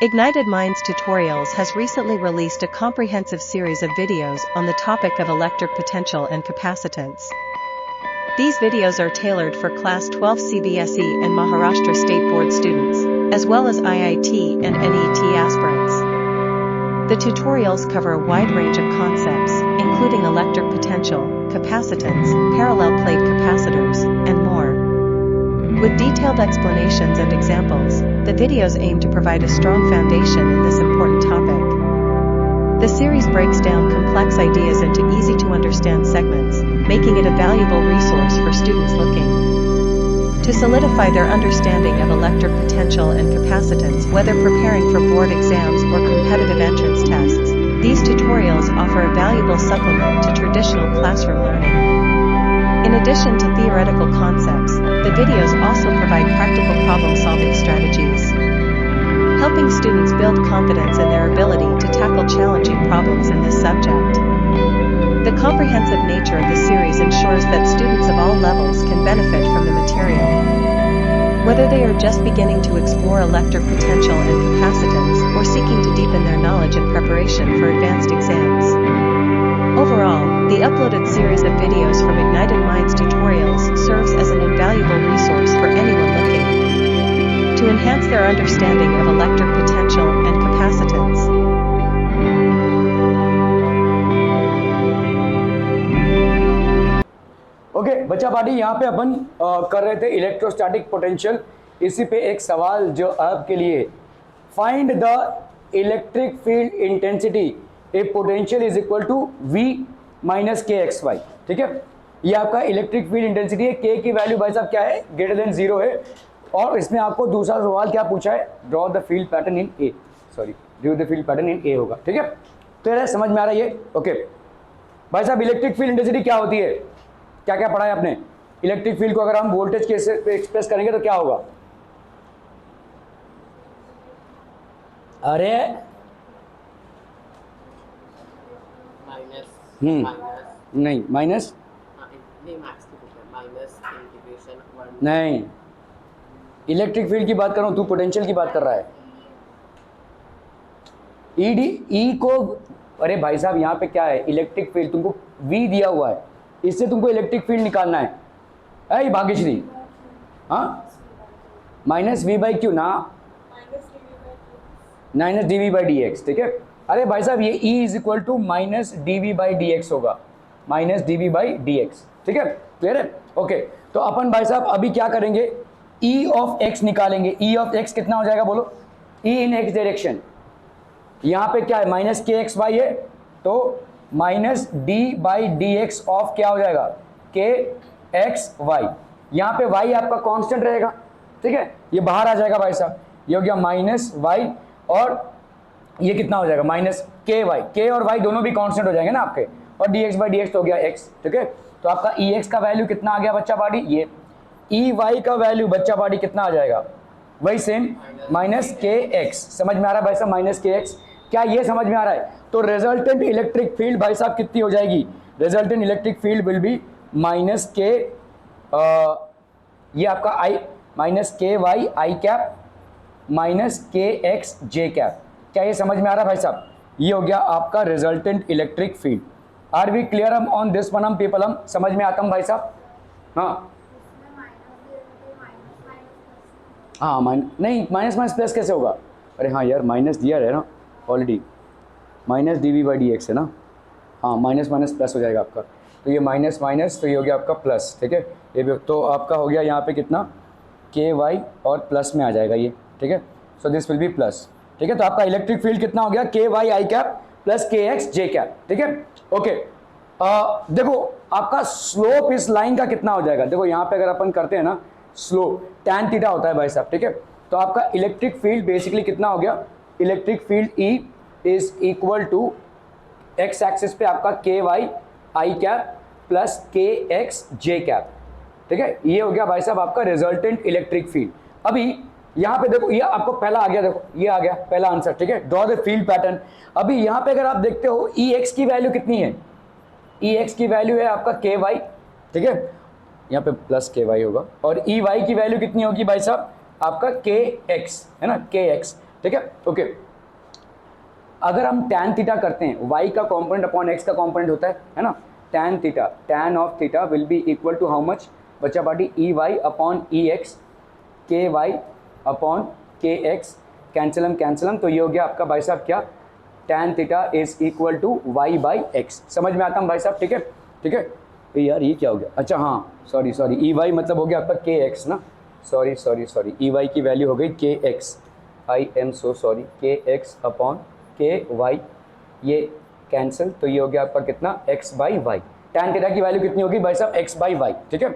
Ignited Minds Tutorials has recently released a comprehensive series of videos on the topic of electric potential and capacitance. These videos are tailored for Class 12 CBSE and Maharashtra State Board students, as well as IIT and NET aspirants. The tutorials cover a wide range of concepts, including electric potential, capacitance, parallel plate capacitors, and more. With detailed explanations and examples, the videos aim to provide a strong foundation in this important topic. The series breaks down complex ideas into easy-to-understand segments, making it a valuable resource for students looking to solidify their understanding of electric potential and capacitance, whether preparing for board exams or competitive entrance tests. These tutorials offer a valuable supplement to traditional classroom learning. In addition to theoretical concepts, the videos also provide practical problem-solving strategies, helping students build confidence in their ability to tackle challenging problems in this subject. The comprehensive nature of the series ensures that students of all levels can benefit from the material. Whether they are just beginning to explore electric potential and capacitance or seeking to deepen their knowledge in preparation for advanced exams. Overall, the uploaded series of videos from Ignited Minds Tutorials serves as an invaluable resource for anyone looking to enhance their understanding of electric potential and capacitance. Okay बच्चा party यहाँ पे अपन कर रहे थे electrostatic potential. इसी पे एक सवाल जो आपके लिए, find the electric field intensity a potential is equal to V minus k x y. ठीक है, ये आपका इलेक्ट्रिक फील्ड इंटेंसिटी है। के की वैल्यू भाई साहब क्या है, ग्रेटर देन 0 है। और इसमें आपको दूसरा सवाल क्या पूछा है, draw the field pattern in a, draw the field pattern in a होगा। ठीक है, तो यार समझ में आ रहा है ये। ओके भाई साहब, इलेक्ट्रिक फील्ड इंटेंसिटी क्या होती है, क्या क्या पढ़ा है आपने। इलेक्ट्रिक फील्ड को अगर हम वोल्टेज के एक्सप्रेस करेंगे तो क्या होगा, अरे नहीं माइनस नहीं, इलेक्ट्रिक फील्ड की बात कर रहा हूं, तू पोटेंशियल की बात कर रहा है। ई को, अरे भाई साहब यहाँ पे क्या है, इलेक्ट्रिक फील्ड तुमको V दिया हुआ है, इससे तुमको इलेक्ट्रिक फील्ड निकालना है। ऐ भाग्यश्री, हाँ माइनस V बाई क्यू ना, minus d v by d x. ठीक है, अरे भाई साहब ये E is equal to minus d v by d x होगा, minus d v by d x. ठीक है, क्लियर है। ओके, तो अपन भाई साहब अभी क्या करेंगे, E ऑफ एक्स निकालेंगे। E ऑफ एक्स कितना हो जाएगा बोलो, E इन एक्स डायरेक्शन। यहाँ पे क्या है, माइनस के एक्स वाई है, तो minus D by d x of क्या हो जाएगा, के एक्स वाई। यहाँ पे y आपका कांस्टेंट रहेगा। ठीक है, ये बाहर आ जाएगा भाई साहब, ये हो गया माइनस वाई, और ये कितना हो जाएगा, माइनस के वाई। के और y दोनों भी कांस्टेंट हो जाएंगे ना आपके, और D x by d x तो हो गया x। ठीक है, तो आपका ई एक्स का वैल्यू कितना आ गया बच्चा पार्टी, ये ई वाई का वैल्यू बच्चा पार्टी कितना आ जाएगा, वही सेम माइनस के एक्स। समझ में आ रहा है भाई साहब, माइनस के एक्स, क्या ये समझ में आ रहा है। तो रिजल्टेंट इलेक्ट्रिक फील्ड भाई साहब कितनी हो जाएगी, resultant electric field will be minus के, ये आपका आई माइनस के y i cap minus k x j cap. क्या ये समझ में आ रहा है भाई साहब, ये हो गया आपका resultant electric field. Are we clear on this one हम पीपल, हम समझ में आता हूँ भाई साहब। हाँ हाँ नहीं, माइनस माइनस प्लस कैसे होगा, अरे हाँ यार माइनस दिया है ना already, minus d v by d x है ना, हाँ माइनस माइनस प्लस हो जाएगा आपका, तो ये माइनस माइनस तो ये हो गया आपका प्लस। ठीक है, ये भी तो आपका हो गया यहाँ पे कितना, के वाई और प्लस में आ जाएगा ये। ठीक है, सो दिस विल बी प्लस। ठीक है, तो आपका इलेक्ट्रिक फील्ड कितना हो गया, के y i cap plus k x j cap. ठीक है, ओके देखो आपका स्लोप इस लाइन का कितना हो जाएगा, देखो यहाँ पे अगर अपन करते हैं ना स्लोप, टैन थीटा होता है भाई साहब। ठीक है, तो आपका इलेक्ट्रिक फील्ड बेसिकली कितना हो गया, electric field E is equal to x axis पे आपका k y i cap plus k x j cap. ठीक है, ये हो गया भाई साहब आपका रिजल्टेंट इलेक्ट्रिक फील्ड। अभी यहाँ पे देखो, ये आपको पहला आ गया, देखो ये आ गया पहला आंसर। ठीक है, ड्रॉ द फील्ड पैटर्न। अभी यहाँ पे अगर आप देखते हो ई एक्स की वैल्यू कितनी है, ई एक्स की वैल्यू है आपका के वाई। ठीक है, यहाँ पे प्लस के वाई होगा, और ई वाई की वैल्यू कितनी होगी भाई साहब, आपका के एक्स है ना, के एक्स। ठीक है ओके। अगर हम tan थीटा करते हैं, y का कॉम्पोनेंट अपॉन x का कॉम्पोनेंट होता है ना, tan theta, tan of theta will be equal to how much बच्चा party, E y upon E x, k y upon k x, cancel them, तो ये हो गया आपका भाई साहब क्या, tan theta is equal to y by x. समझ में आता हूँ भाई साहब, ठीक है ठीक है। यार ये क्या हो गया, अच्छा हाँ सॉरी ई वाई मतलब हो गया आपका के एक्स ना, सॉरी ई वाई की वैल्यू हो गई k x, I am so sorry, k x upon k y, ये कैंसिल, तो ये हो गया आपका कितना, x by y. tan theta की वैल्यू कितनी होगी भाई साहब, एक्स बाई वाई, ठीक है।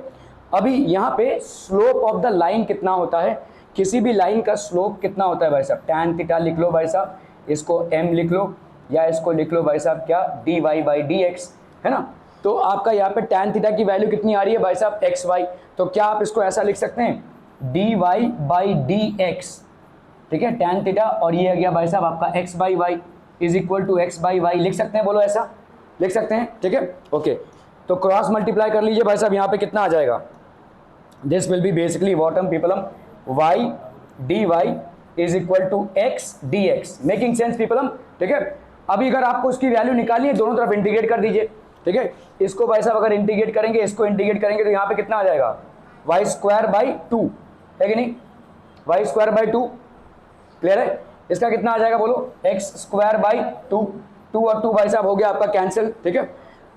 अभी यहाँ पे स्लोप ऑफ द लाइन कितना होता है, किसी भी लाइन का स्लोप कितना होता है भाई साहब, tan थीटा लिख लो भाई साहब, इसको m लिख लो, या इसको लिख लो भाई साहब क्या, dy बाई डी एक्स, है ना। तो आपका यहाँ पे tan थीटा की वैल्यू कितनी आ रही है भाई साहब, एक्स वाई, तो क्या आप इसको ऐसा लिख सकते हैं, dy बाई डी एक्स, ठीक है, tan थीटा, और ये आ गया भाई साहब आपका x by y is equal to x by y, लिख सकते हैं, बोलो ऐसा लिख सकते हैं, ठीक है ओके। तो क्रॉस मल्टीप्लाई कर लीजिए भाई साहब, यहाँ पे कितना आ जाएगा, दिस विल बी बेसिकली वॉटम पीपलम, y dy is equal to x d x, making sense पीपलम, ठीक है। अभी अगर आपको उसकी वैल्यू निकालिए, दोनों तरफ इंटीग्रेट कर दीजिए, ठीक है। इसको भाई साहब अगर इंटीग्रेट करेंगे, इसको इंटीग्रेट करेंगे, तो यहाँ पे कितना आ जाएगा, वाई स्क्वायर बाई टू, है कि नहीं, y square by two, clear है। इसका कितना आ जाएगा बोलो, x square by two, two और टू भाई साहब हो गया आपका कैंसिल, ठीक है।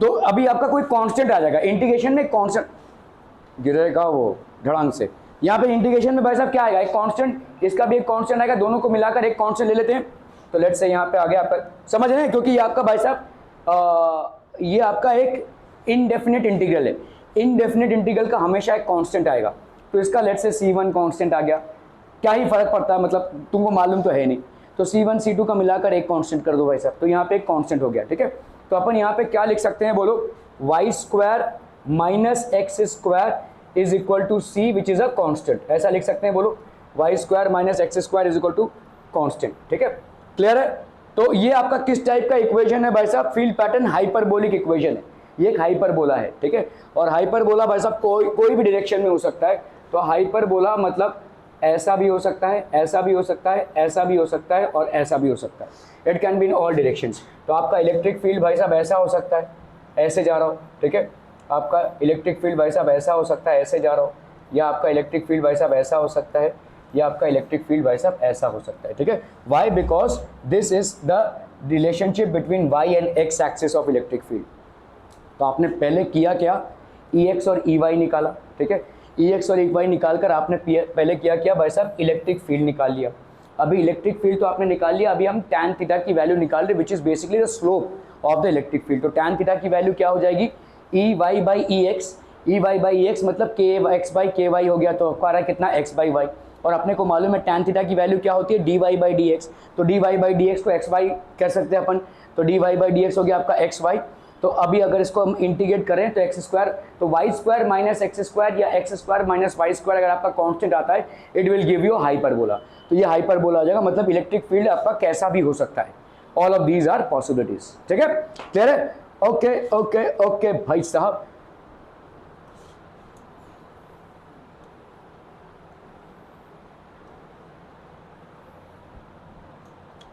तो अभी आपका कोई कांस्टेंट आ जाएगा, इंटीग्रेशन में कांस्टेंट गिरेगा वो धड़ांग से, यहाँ पे इंटीग्रेशन में भाई साहब क्या आएगा, एक कांस्टेंट, इसका भी एक कांस्टेंट आएगा, दोनों को मिलाकर एक कांस्टेंट ले लेते हैं। तो लेट्स से यहाँ पे आ गया आपका, समझ रहे हैं, क्योंकि ये आपका भाई साहब ये आपका एक इनडेफिनेट इंटीग्रल है, इनडेफिनेट इंटीग्रल का हमेशा एक कांस्टेंट आएगा, तो इसका लेट्स से C1 कांस्टेंट आ गया, क्या ही फर्क पड़ता है, मतलब तुमको मालूम तो है नहीं, तो C1 C2 का मिलाकर एक कांस्टेंट कर दो भाई साहब, तो यहाँ पे एक कांस्टेंट हो गया, ठीक है। तो अपन यहाँ पे क्या लिख सकते हैं बोलो, y square minus x square is equal to C which is a constant, ऐसा लिख सकते हैं, बोलो y square minus x square is equal to constant, ठीक है क्लियर है। तो ये आपका किस टाइप का इक्वेशन है भाई साहब, फील्ड पैटर्न हाइपरबोलिक इक्वेशन है, ये एक हाइपरबोला है, ठीक है। और हाइपरबोला भाई साहब कोई भी डायरेक्शन में हो सकता है, तो हाइपरबोला मतलब ऐसा भी हो सकता है, ऐसा भी हो सकता है, ऐसा भी हो सकता है, और ऐसा भी हो सकता है, it can be in all directions. तो आपका इलेक्ट्रिक फील्ड भाई साहब ऐसा हो सकता है, ऐसे जा रहा हो, ठीक है, आपका इलेक्ट्रिक फील्ड भाई साहब ऐसा हो सकता है, ऐसे जा रहा हो, या आपका इलेक्ट्रिक फील्ड भाई साहब ऐसा हो सकता है, या आपका इलेक्ट्रिक फील्ड भाई साहब ऐसा हो सकता है, ठीक है। Why, because this is the relationship between y and x axis of electric field. तो आपने पहले किया क्या, ई एक्स और ई वाई निकाला, ठीक है, ई एक्स और ई वाई निकाल कर आपने पहले क्या भाई साहब, इलेक्ट्रिक फील्ड निकाल लिया। अभी इलेक्ट्रिक फील्ड तो आपने निकाल लिया, अभी हम tan थीटा की वैल्यू निकाल रहे, which is basically the slope of the electric field. तो tan थीटा की वैल्यू क्या हो जाएगी, E y by E x, E y by x मतलब के एक्स बाई के वाई हो गया, तो आपका आ रहा है कितना, एक्स बाई वाई, और अपने को मालूम है tan थीटा की वैल्यू क्या होती है, d y by d x, तो d y by d x को एक्स वाई कह सकते हैं अपन, तो d y by d x हो गया आपका एक्स वाई। तो अभी अगर इसको हम इंटीग्रेट करें तो एक्स स्क्वायर, तो y square minus x square या x square minus y square अगर आपका कांस्टेंट आता है, it will give you hyperbola. तो ये हाइपरबोला आ जाएगा, मतलब इलेक्ट्रिक फील्ड आपका कैसा भी हो सकता है, all of these are possibilities, ठीक है क्लियर है। ओके ओके ओके भाई साहब,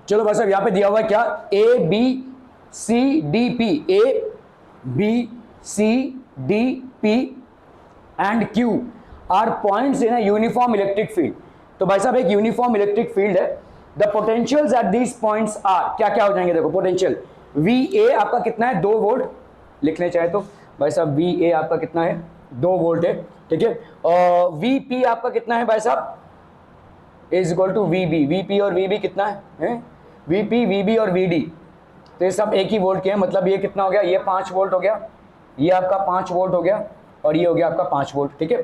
चलो भाई साहब यहाँ पे दिया हुआ है क्या, A B C D P, A B C D P and Q are points in a uniform electric field. तो भाई साहब एक यूनिफॉर्म इलेक्ट्रिक फील्ड है, the potentials at these points are, क्या क्या हो जाएंगे देखो, पोटेंशियल वी ए आपका कितना है, 2 वोल्ट, लिखने चाहे तो भाई साहब वी ए आपका कितना है, 2 वोल्ट है, ठीक है। और वी पी आपका कितना है भाई साहब, is equal to V B, V P और वी बी कितना है, वी पी वी बी और वी डी, तो ये सब एक ही वोल्ट के हैं, मतलब ये कितना हो गया, ये 5 वोल्ट हो गया, ये आपका 5 वोल्ट हो गया, और ये हो गया आपका 5 वोल्ट, ठीक है।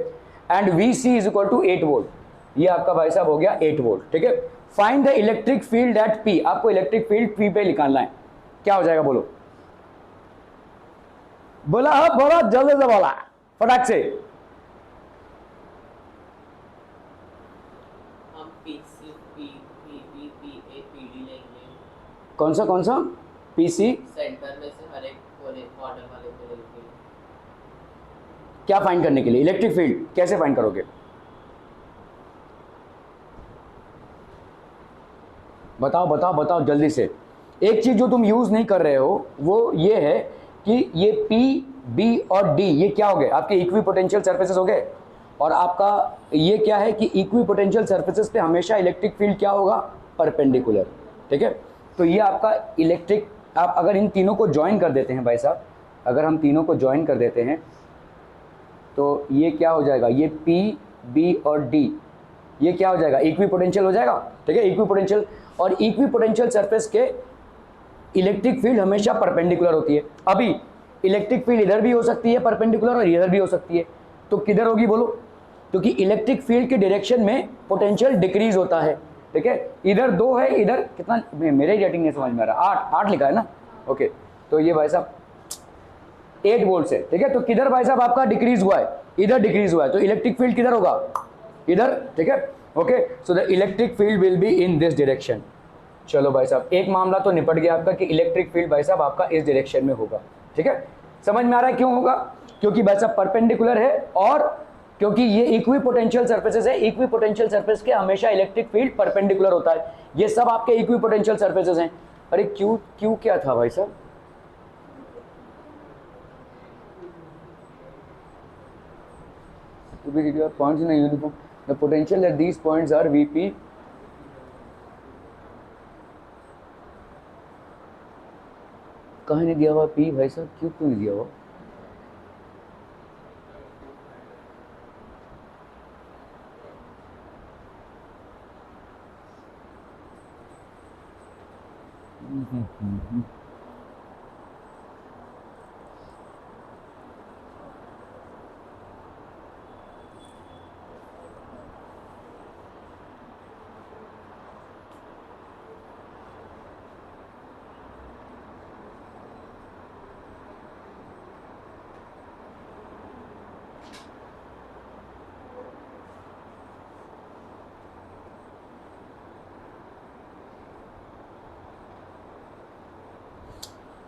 And V C is equal to 8 volt, ये आपका भाई साहब हो गया 8 वोल्ट, ठीक है। Find the electric field eight P, आपको इलेक्ट्रिक फील्ड पी पे निकालना है, क्या हो जाएगा बोलो, बोला हाँ बोला, जल्दी से बोला फटाक से, कौन सा पीसी सेंटर में से हर एक ऑर्डर वाले को लेके, क्या फाइंड करने के लिए, इलेक्ट्रिक फील्ड कैसे फाइंड करोगे, बताओ बताओ बताओ जल्दी से। एक चीज़ जो तुम यूज़ नहीं कर रहे हो वो ये है कि ये P, B और D ये क्या हो गए? आपके इक्वी पोटेंशियल सर्फेसेस हो गए। और आपका ये क्या है कि इक्वी पोटेंशियल सर्फेसेस पे हमेशा इलेक्ट्रिक फील्ड क्या होगा? परपेंडिकुलर। ठीक है, तो ये आपका इलेक्ट्रिक, आप अगर इन तीनों को ज्वाइन कर देते हैं भाई साहब, अगर हम तीनों को ज्वाइन कर देते हैं तो ये क्या हो जाएगा? ये P, B और D ये क्या हो जाएगा? इक्वी पोटेंशियल हो जाएगा। ठीक है, इक्वी पोटेंशियल, और इक्वी पोटेंशियल सरफेस के इलेक्ट्रिक फील्ड हमेशा परपेंडिकुलर होती है। अभी इलेक्ट्रिक फील्ड इधर भी हो सकती है परपेंडिकुलर और इधर भी हो सकती है, तो किधर होगी बोलो? क्योंकि इलेक्ट्रिक फील्ड के डायरेक्शन में पोटेंशियल डिक्रीज होता है। ठीक है, इधर 2 है, इधर कितना, मेरे रेटिंग नहीं समझ में आ रहा, 8 लिखा है ना। ओके, तो ये भाई साहब 8 वोल्ट है। ठीक है, तो किधर भाई साहब आपका डिक्रीज हुआ है? इधर डिक्रीज हुआ है, तो इलेक्ट्रिक फील्ड किधर होगा? इधर। ठीक है, okay, so the electric field will be in this direction. चलो भाई साहब, एक मामला तो निपट गया आपका कि इलेक्ट्रिक फील्ड भाई साहब आपका इस डायरेक्शन में होगा। ठीक है, समझ में आ रहा है क्यों होगा? क्योंकि भाई साहब परपेंडिकुलर है और क्योंकि ये इक्वी पोटेंशियल सर्फेसेस है। इक्वी पोटेंशियल सर्फेस के हमेशा इलेक्ट्रिक फील्ड परपेंडिकुलर होता है। ये सब आपके इक्वी पोटेंशियल सर्फेसेस हैं। अरे क्यू क्या था भाई साहब? to be your points in a uniform, the potential at these points are Vp कहाँ नहीं दिया हुआ? P भाई साहब क्यों नहीं दिया हुआ?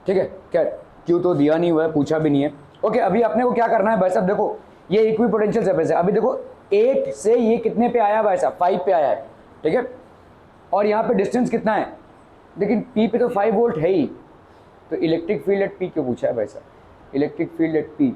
ठीक है, क्या क्यों तो दिया नहीं हुआ है, पूछा भी नहीं है। ओके, अभी अपने को क्या करना है भाई साहब? देखो ये इक्वी पोटेंशियल सरफेस है। अभी देखो 8 से ये कितने पे आया भाई साहब? 5 पे आया है। ठीक है, और यहाँ पे डिस्टेंस कितना है? लेकिन P पे तो 5 वोल्ट है ही, तो इलेक्ट्रिक फील्ड एट P क्यों पूछा है भाई साहब? इलेक्ट्रिक फील्ड एट P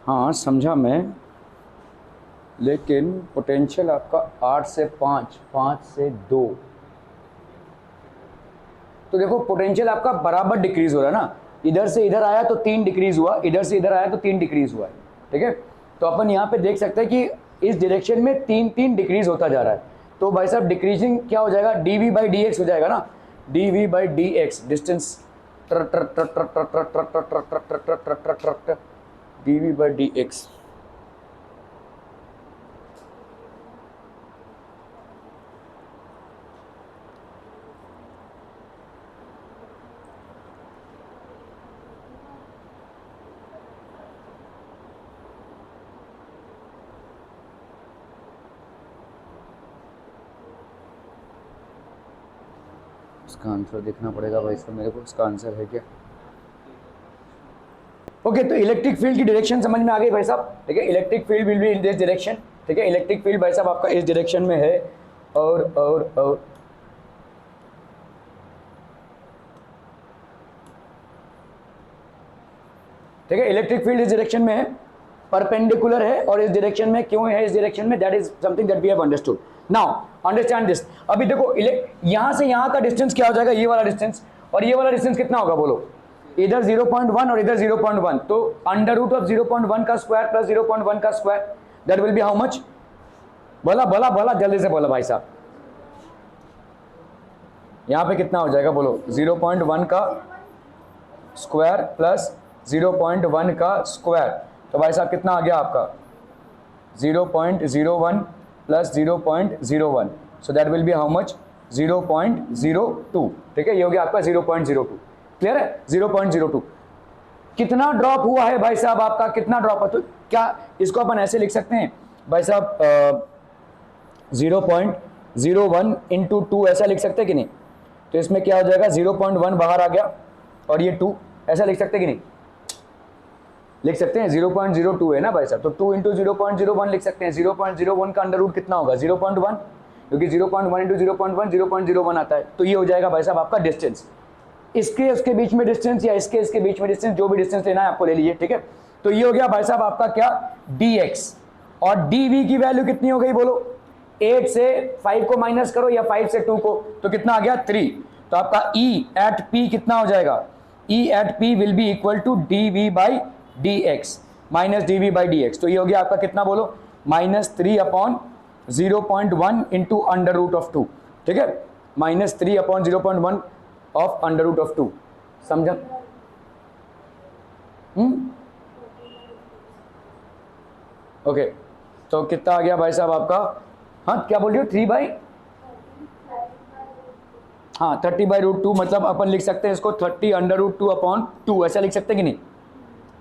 हाँ समझा मैं, लेकिन पोटेंशियल आपका 8 से 5, 5 से 2, तो देखो पोटेंशियल आपका बराबर डिक्रीज हो रहा है ना। इधर से इधर आया तो 3 डिक्रीज हुआ, इधर से इधर आया तो 3 डिक्रीज हुआ है। ठीक है, तो अपन यहाँ पे देख सकते हैं कि इस डायरेक्शन में 3 डिक्रीज होता जा रहा है। तो भाई साहब डिक्रीजिंग क्या हो जाएगा? dv/dx हो जाएगा ना, dv/dx डिस्टेंस dv/dx। इसका आंसर देखना पड़ेगा भाई साहब मेरे को, इसका आंसर है क्या? ओके, तो इलेक्ट्रिक फील्ड की डायरेक्शन समझ में आ गई भाई साहब। ठीक है, electric field will be in this direction. ठीक है, इलेक्ट्रिक फील्ड भाई साहब आपका इस डायरेक्शन में है और ठीक है, इलेक्ट्रिक फील्ड इस डायरेक्शन में है, परपेंडिकुलर है, और इस डायरेक्शन में क्यों है? इस डायरेक्शन में, that is something that we have understood. Now understand this. अभी देखो यहां से यहां का डिस्टेंस क्या हो जाएगा? ये वाला डिस्टेंस, और ये वाला डिस्टेंस कितना होगा बोलो? इधर 0.1 और इधर 0.1, तो अंडर रूट ऑफ 0.1 का स्क्वायर प्लस 0.1 का square, that will be how much? बोला बोला बोला, जल्दी से बोला भाई साहब। यहां पे कितना हो जाएगा बोलो? 0.1 का स्क्वायर प्लस 0.1 का स्क्वायर, तो भाई साहब कितना आ गया आपका? 0.01 plus 0.01, so that will be how much? 0.02। ठीक है, ये हो गया आपका 0.02। क्लियर है? 0.02। कितना ड्रॉप हुआ है भाई साहब आपका, कितना ड्रॉप है? तो क्या इसको अपन ऐसे लिख सकते हैं भाई साहब 0.01 इंटू 2 ऐसा लिख सकते हैं कि नहीं? तो इसमें क्या हो जाएगा 0.1 बाहर आ गया और ये 2 ऐसा लिख सकते हैं कि नहीं? लिख सकते हैं 0.02 है ना भाई साहब, तो 2 इंटू 0.01 लिख सकते हैं। 0.01 का अंडर रूट कितना होगा 0.1, क्योंकि 0.1 इंटू 0.1 0.01 आता है। तो ये हो जाएगा भाई साहब आपका डिस्टेंस, इसके उसके बीच में डिस्टेंस या इसके बीच में डिस्टेंस, जो भी डिस्टेंस लेना है आपको ले लीजिए, ठीक है। तो ये हो गया भाई साहब आपका क्या dx, और dv की वैल्यू कितनी हो गई बोलो? 8 से 5 को माइनस करो या 5 से 2 को, तो कितना आ गया 3। तो आपका e at p कितना हो जाएगा? e at p will be equal to dv by dx minus dv by dx। तो ये हो गया आपका कितना बोलो? -3 upon 0.1 into under root of 2, ठीक है, -3 upon 0.1 of under root of 2। समझा? ओके, तो कितना आ गया भाई साहब आपका? हाँ क्या बोल रहे हो? 3 बाई, हाँ 30/√2, मतलब अपन लिख सकते हैं इसको 30 अंडर रूट 2 अपॉन 2, ऐसा लिख सकते हैं कि नहीं?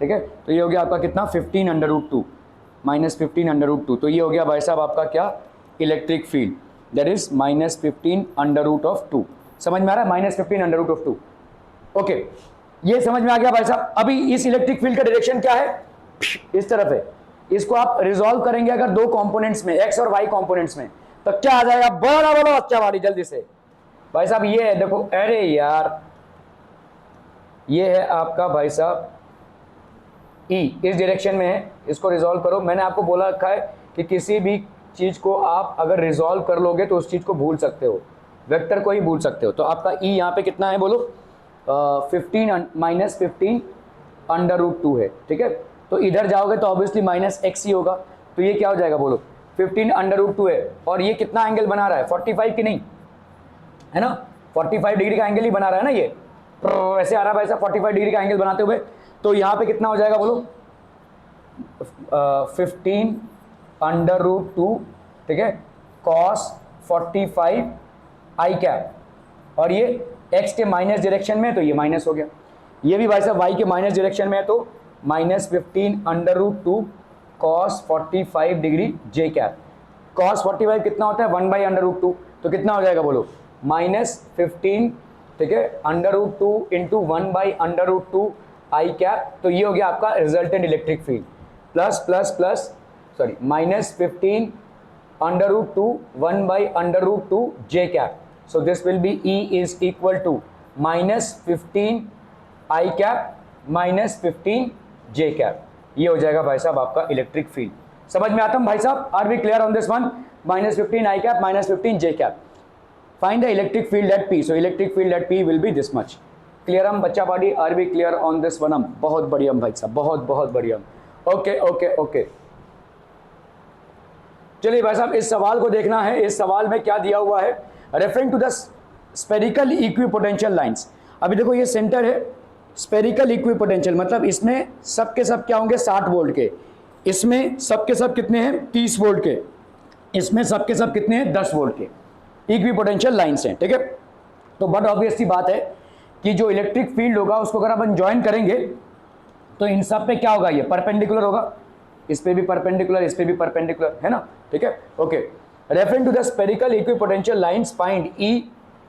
ठीक है, तो ये हो गया आपका कितना 15 under root 2 minus 15 under root 2। तो ये हो गया भाई साहब आपका क्या electric field, that is -15 under root of 2। समझ में आ रहा है? -15 अंडर रूट ऑफ 2। ओके, ये समझ में आ गया भाई साहब। अभी इस इलेक्ट्रिक फील्ड का डायरेक्शन क्या है? इस तरफ है। इसको आप रिजॉल्व करेंगे अगर दो कंपोनेंट्स में, एक्स और वाई कंपोनेंट्स में, तो क्या आ जाएगा? बड़ा बड़ा अच्छा वाली जल्दी से भाई साहब, ये है देखो, अरे यार ये है आपका भाई साहब E, इस डायरेक्शन में है, इसको रिजॉल्व करो। मैंने आपको बोला रखा है कि किसी भी चीज को आप अगर रिजॉल्व कर लोगे तो उस चीज को भूल सकते हो, वेक्टर को ही भूल सकते हो। तो आपका E यहाँ पे कितना है बोलो? 15 अंडर रूट 2 है, ठीक है। तो इधर जाओगे तो ऑब्वियसली -x ही होगा, तो ये क्या हो जाएगा बोलो? 15 अंडर रूट 2 है, और ये कितना एंगल बना रहा है? 45 की नहीं है ना, 45 डिग्री का एंगल ही बना रहा है ना, ये ऐसे आ रहा है भाई साहब 45 डिग्री का एंगल बनाते हुए। तो यहाँ पे कितना हो जाएगा बोलो? 15 अंडर रूट 2, ठीक है, cos 45 आई कैप, और ये x के माइनस डायरेक्शन में, तो ये माइनस हो गया। ये भी भाई साहब y के माइनस डायरेक्शन में है, तो -15 under root 2 cos 45 degree j cap. cos 45 कितना होता है? 1/√2, तो कितना हो जाएगा बोलो? -15, ठीक है, under root 2 into 1/√2 i cap. तो ये हो गया आपका resultant electric field, plus plus plus sorry -15 under root 2 1/√2 j cap. So this will be E is equal to -15 i cap -15 j cap. ये हो जाएगा भाई साहब आपका इलेक्ट्रिक फील्ड। समझ में आता है भाई साहब? Are we clear on this one? -15 i cap -15 j cap. Find the electric field at P। So electric field at P will be this much. Clear हम बच्चा body? Are we clear on this one? हम बहुत बढ़िया भाई साहब, बहुत बहुत बढ़िया। ओके ओके ओके, चलिए भाई साहब इस सवाल को देखना है। इस सवाल में क्या दिया हुआ है? Referring to the spherical equipotential lines. अभी देखो ये सेंटर है, स्पेरिकल इक्विपोटेंशियल मतलब इसमें सब के सब क्या होंगे? 60 वोल्ट के। इसमें सब के सब कितने हैं? 30 वोल्ट के। इसमें सब के सब कितने हैं? 10 वोल्ट के इक्विपोटेंशियल लाइंस हैं, ठीक है। तो बट ऑब्वियस सी बात है कि जो इलेक्ट्रिक फील्ड होगा उसको अगर अपन ज्वाइन करेंगे तो इन सब पे क्या होगा? ये परपेंडिकुलर होगा, इस पे भी परपेंडिकुलर, इस पे भी परपेंडिकुलर, है ना, ठीक है। Okay, referring to the spherical equipotential lines find E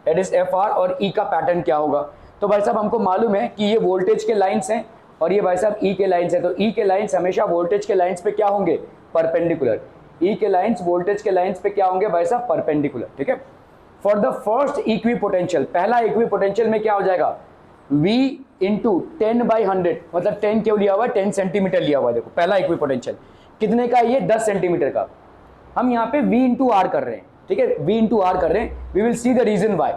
that is FR, और E का पैटर्न क्या होगा? तो भाई साहब हमको मालूम है कि ये वोल्टेज के लाइंस हैं और ये भाई साहब E के लाइंस है। तो E के लाइंस हमेशा वोल्टेज के लाइंस पे क्या होंगे? परपेंडिकुलर। E के लाइंस वोल्टेज के लाइंस पे क्या होंगे भाई साहब? परपेंडिकुलर, ठीक है। फॉर द फर्स्ट इक्विपोटेंशियल, पहला इक्विपोटेंशियल में क्या हो जाएगा? V इंटू 10/100, मतलब 10 क्यों लिया हुआ है? 10 सेंटीमीटर लिया हुआ है। देखो पहला इक्विपोटेंशियल कितने का? ये 10 सेंटीमीटर का। हम यहाँ पे V इंटू आर कर रहे हैं, ठीक है, V इंटू आर कर रहे हैं। We will see the reason why.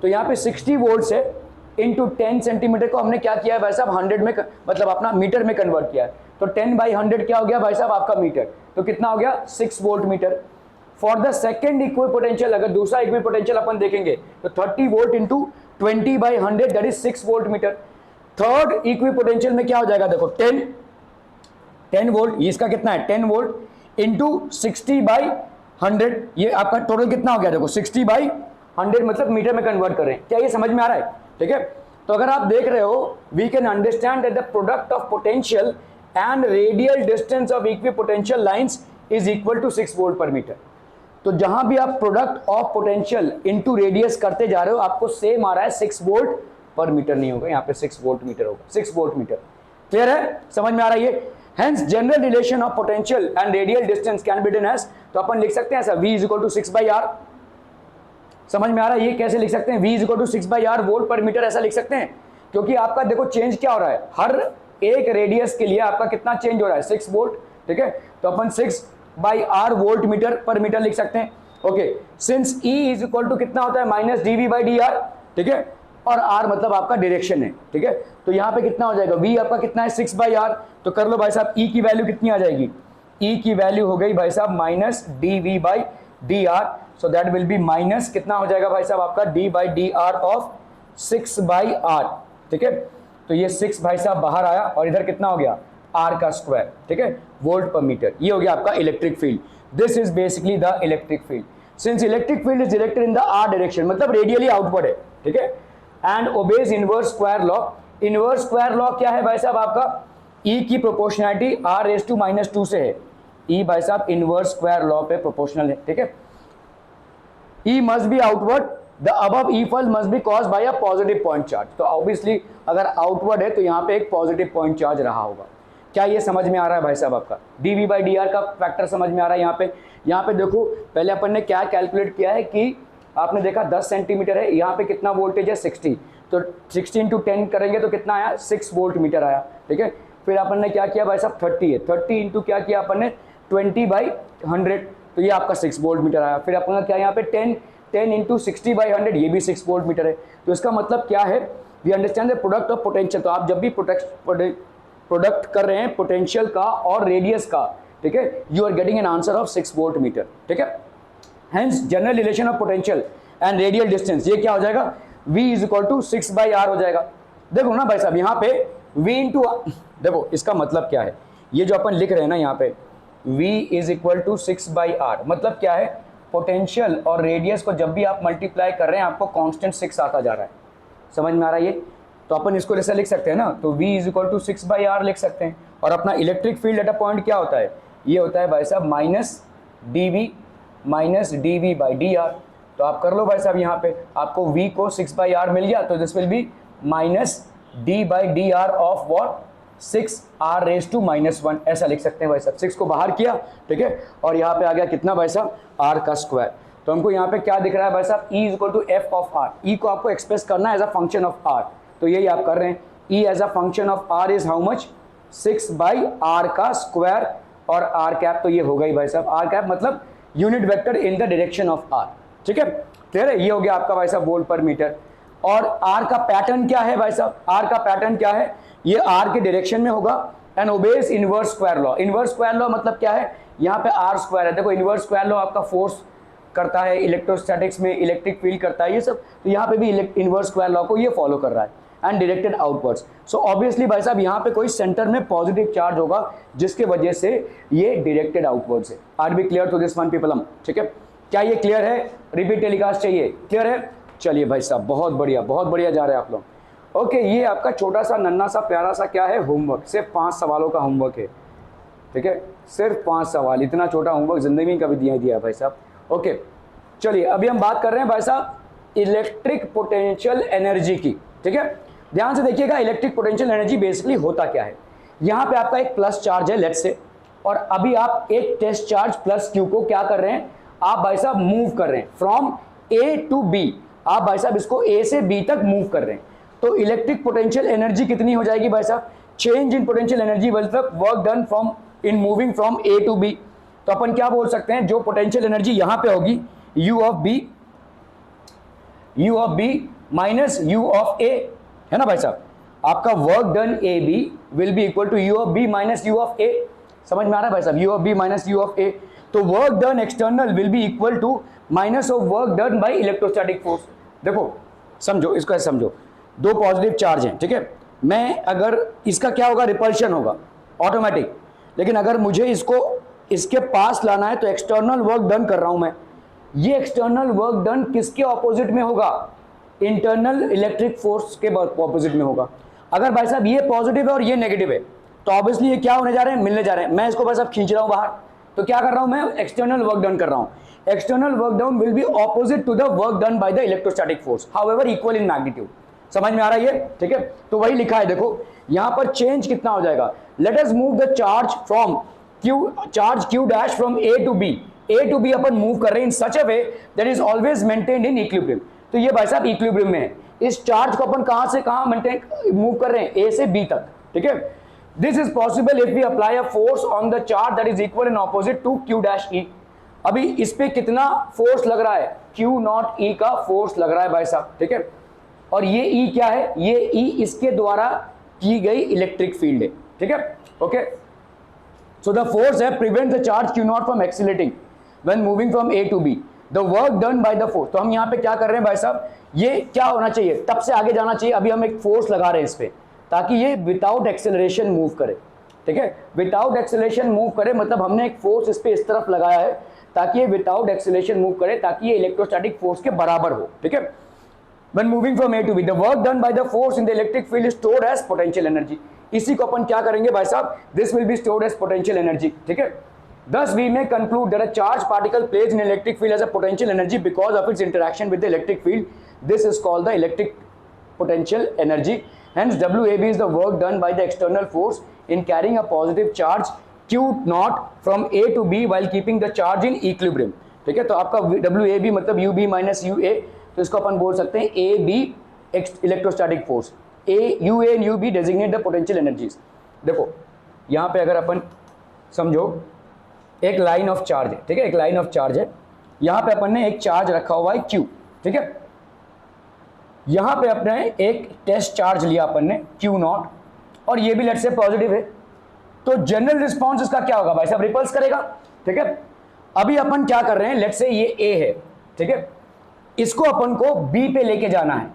तो यहाँ पे 60 वोल्ट है इंटू 10 सेंटीमीटर को हमने क्या किया है भाई साहब? 100 में मतलब अपना मीटर में कन्वर्ट किया है। तो 10/100 क्या हो गया भाई साहब? आपका मीटर। तो कितना हो गया? 6 volt metre. For the second equipotential, अगर दूसरा इक्विपोटेंशियल अपन देखेंगे तो 30 volt into 20/100 that is 6 volt metre. Third equipotential में क्या हो जाएगा? देखो 10 वोल्ट, इसका कितना है? 10 वोल्ट इंटू 60/100, ये आपका टोटल कितना हो गया? देखो 60/100 मतलब मीटर में कन्वर्ट कर रहे हैं। क्या ये समझ में आ रहा है? ठीक है। तो अगर आप देख रहे हो, we can understand that the product of potential and radial distance of equipotential lines is equal to 6 volt per metre. तो जहां भी आप product of potential into radius करते जा रहे हो, आपको सेम आ रहा है 6 वोल्ट पर मीटर नहीं होगा, यहाँ पे 6 वोल्ट मीटर होगा, 6 वोल्ट मीटर। क्लियर है, समझ में आ रहा है ये? Hence general relation of potential and radial distance can be written as, तो अपन लिख सकते हैं ऐसा, V is equal to 6 by R। समझ में आ रहा है ये कैसे लिख सकते हैं? V is equal to 6 by R volt per metre ऐसा लिख सकते हैं, क्योंकि आपका देखो चेंज क्या हो रहा है, हर एक रेडियस के लिए आपका कितना चेंज हो रहा है, 6 वोल्ट। ठीक है, तो अपन 6 by R volt metre per metre लिख सकते हैं। Okay, since E is equal to कितना होता है, माइनस dV by dr। ठीक है, और R मतलब आपका डायरेक्शन है। ठीक है, तो यहाँ पे कितना हो जाएगा, V आपका कितना है 6 by R। तो कर लो भाई साहब, E की वैल्यू कितनी आ जाएगी, E की वैल्यू हो गई भाई साहब minus dV by dr। So that will B minus कितना हो जाएगा भाई साहब आपका d by dr of 6 by r। ठीक है, तो ये 6 भाई साहब बाहर आया और इधर कितना हो गया, r का स्क्वायर। ठीक है, वोल्ट पर मीटर। ये हो गया आपका electric field. This is basically the electric field. Since electric field is directed in the r direction, मतलब रेडियली आउटवर्ड है। ठीक है, and obeys inverse square law. Inverse square law क्या है भाई साहब आपका, E की प्रोपोर्शनैलिटी r⁻² से है। E भाई साहब इनवर्स स्क्वायर लॉ पे प्रोपोर्शनल है। ठीक है, E must be outward, the above E pulse must be caused by a positive point charge। तो ऑब्वियसली अगर आउटवर्ड है तो यहाँ पे एक पॉजिटिव पॉइंट चार्ज रहा होगा। क्या ये समझ में आ रहा है भाई साहब आपका, dV by dr का फैक्टर समझ में आ रहा है? यहाँ पे देखो, पहले अपन ने क्या कैलकुलेट किया है कि आपने देखा 10 सेंटीमीटर है, यहाँ पे कितना वोल्टेज है 60, तो 60 × 10 करेंगे तो कितना आया, 6 वोल्ट मीटर आया। ठीक है, फिर अपन ने क्या किया भाई साहब 30 है, 30 इंटू क्या किया अपन ने 20/100, तो ये आपका 6 वोल्ट मीटर आया। फिर अपन का क्या यहाँ पे 10 इंटू 60/100, ये भी 6 वोल्ट मीटर है। तो इसका मतलब क्या है, we understand the product of potential. तो आप जब भी प्रोडक्ट कर रहे हैं पोटेंशियल का और रेडियस का, ठीक है, you are getting an answer of 6 volt metre. ठीक है, hence general relation of potential and radial distance, ये क्या हो जाएगा, V is equal to 6 by R हो जाएगा। देखो ना भाई साहब यहाँ पे V इंटू, देखो इसका मतलब क्या है, ये जो अपन लिख रहे हैं ना यहाँ पे V is equal to 6 by R, मतलब क्या है, पोटेंशियल और रेडियस को जब भी आप मल्टीप्लाई कर रहे हैं आपको कांस्टेंट 6 आता जा रहा है। समझ में आ रहा है ये? तो अपन इसको जैसे लिख सकते हैं ना, तो V is equal to 6 by R लिख सकते हैं। और अपना electric field at a point क्या होता है, ये होता है भाई साहब माइनस dV by dr। तो आप कर लो भाई साहब, यहाँ पे आपको V को 6 by R मिल गया, तो this will B minus d by dr of what, 6r⁻⁻1 ऐसा लिख सकते हैं भाई साहब। 6 को बाहर किया, ठीक है, और यहाँ पे आ गया कितना भाई साहब, r का स्क्वायर। तो हमको यहाँ पे क्या दिख रहा है भाई साहब, E is equal to f of r। E को आपको एक्सप्रेस करना है as a function of r, तो यही आप कर रहे हैं। E as a function of r is how much, 6 by r का स्क्वायर और r कैप, तो ये होगा ही भाई साहब, r कैप मतलब unit vector in the direction of r। ठीक है, क्लियर है? ये हो गया आपका भाई साहब वोल्ट पर मीटर। और r का पैटर्न क्या है भाई साहब, r का पैटर्न क्या है, ये r के डायरेक्शन में होगा and obeys inverse square law. Inverse square law मतलब क्या है, यहाँ पे r स्क्वायर है। देखो इनवर्स स्क्वायर लॉ आपका फोर्स करता है, इलेक्ट्रोस्टैटिक्स में इलेक्ट्रिक फील्ड करता है, ये सब, तो यहाँ पे भी इनवर्स स्क्वायर लॉ को ये फॉलो कर रहा है and directed outwards. So obviously भाई साहब यहाँ पे कोई सेंटर में पॉजिटिव चार्ज होगा जिसके वजह से ये डायरेक्टेड आउटवर्ड्स है। Are be clear to this one पीपलम? ठीक है, क्या ये क्लियर है? रिपीट टेलीकास्ट चाहिए? क्लियर है? चलिए भाई साहब, बहुत बढ़िया जा रहे हैं आप लोग। ओके, ये आपका छोटा सा नन्ना सा प्यारा सा क्या है, होमवर्क, सिर्फ 5 सवालों का होमवर्क है। ठीक है, सिर्फ 5 सवाल, इतना छोटा होमवर्क जिंदगी में कभी दिया भाई साहब। ओके, चलिए अभी हम बात कर रहे हैं भाई साहब इलेक्ट्रिक पोटेंशियल एनर्जी की। ठीक है, ध्यान से देखिएगा, इलेक्ट्रिक पोटेंशियल एनर्जी बेसिकली होता क्या है। यहाँ पे आपका एक प्लस चार्ज है लेट्स से, और अभी आप एक टेस्ट चार्ज प्लस क्यू को क्या कर रहे हैं, आप भाई साहब मूव कर रहे हैं फ्रॉम A टू B। आप भाई साहब इसको A से B तक मूव कर रहे हैं, तो इलेक्ट्रिक पोटेंशियल एनर्जी कितनी हो जाएगी भाई साहब, चेंज इन पोटेंशियल एनर्जी मतलब work done from in moving from A to B। तो अपन क्या बोल सकते हैं, जो पोटेंशियल एनर्जी यहाँ पे होगी U of B minus U of A, है ना भाई साहब, आपका work done AB will be equal to U of B minus U of A। समझ में आ रहा है भाई साहब, U of B minus U of A। तो work done external will be equal to minus of work done by electrostatic force. देखो समझो, इसको ऐसे समझो, 2 पॉजिटिव चार्ज हैं, ठीक है, मैं अगर इसका क्या होगा, रिपल्शन होगा ऑटोमेटिक, लेकिन अगर मुझे इसको इसके पास लाना है तो एक्सटर्नल वर्क डन कर रहा हूं मैं। ये एक्सटर्नल वर्क डन किसके ऑपोजिट में होगा, इंटरनल इलेक्ट्रिक फोर्स के ऑपोजिट में होगा। अगर भाई साहब ये पॉजिटिव है और ये नेगेटिव है तो ऑब्वियसली ये क्या होने जा रहे हैं, मिलने जा रहे हैं। मैं इसको भाई साहब खींच रहा हूं बाहर, तो क्या कर रहा हूं मैं, एक्सटर्नल वर्क डन कर रहा हूं। External work done will be opposite to the work done by the electrostatic force, however equal in magnitude. समझ में आ रहा है ये, ठीक है। तो वही लिखा है, देखो यहां पर चेंज कितना हो जाएगा, let us move the charge from charge q dash from a to b अपन मूव कर रहे हैं in such a way that is always maintained in equilibrium. तो ये भाई साहब इक्विलिब्रियम में है। इस चार्ज को अपन कहां से कहां मेंटेन मूव कर रहे हैं, a से b तक, ठीक है। This is possible if we apply a force on the charge that is equal and opposite to q dash e। अभी इस पे कितना फोर्स लग रहा है, q नॉट e का फोर्स लग रहा है भाई साहब, ठीक है। और ये e क्या है, ये e इसके द्वारा की गई इलेक्ट्रिक फील्ड है, ठीक है, ओके। So the force है prevent the charge q naught from accelerating when moving from a to b. The work done by the force। तो हम यहाँ पे क्या कर रहे हैं भाई साहब, ये क्या होना चाहिए, तब से आगे जाना चाहिए। अभी हम एक फोर्स लगा रहे हैं इस पे ताकि ये विदाउट एक्सेलरेशन मूव करे, ठीक है। विदाउट एक्सेलरेशन मूव करे मतलब हमने एक फोर्स इस पे इस तरफ लगाया है ताकि ये विदाउट एक्सेलरेशन मूव करे, ताकि ये इलेक्ट्रोस्टैटिक फोर्स के बराबर हो, ठीक है। When moving from A to B, the work done by the force in the electric field is stored as potential energy। इसी को अपन क्या करेंगे भाई साहब, this will be stored as potential energy, ठीक है। Thus we may conclude that a charged particle plays in electric field as a potential energy because of its interaction with the electric field. This is called the electric potential energy. Hence WAB is the work done by the external force in carrying a positive charge Q naught from A to B while keeping the charge in equilibrium, ठीक है। तो आपका WAB मतलब UB minus UA, तो इसको अपन बोल सकते हैं A B electrostatic force. A U A and U B designate the potential energies. देखो यहाँ पे अगर अपन समझो एक लाइन ऑफ चार्ज है, ठीक है, एक लाइन ऑफ चार्ज है, यहाँ पे अपन ने एक चार्ज रखा हुआ है क्यू, ठीक है। यहाँ पे अपने एक टेस्ट चार्ज लिया अपन ने क्यू नॉट, और ये भी लेट से पॉजिटिव है, तो जनरल रिस्पॉन्स इसका क्या होगा भाई साहब, रिपल्स करेगा, ठीक है। अभी अपन क्या कर रहे हैं, लेट से ये ए है, ठीक है, इसको अपन को बी पे लेके जाना है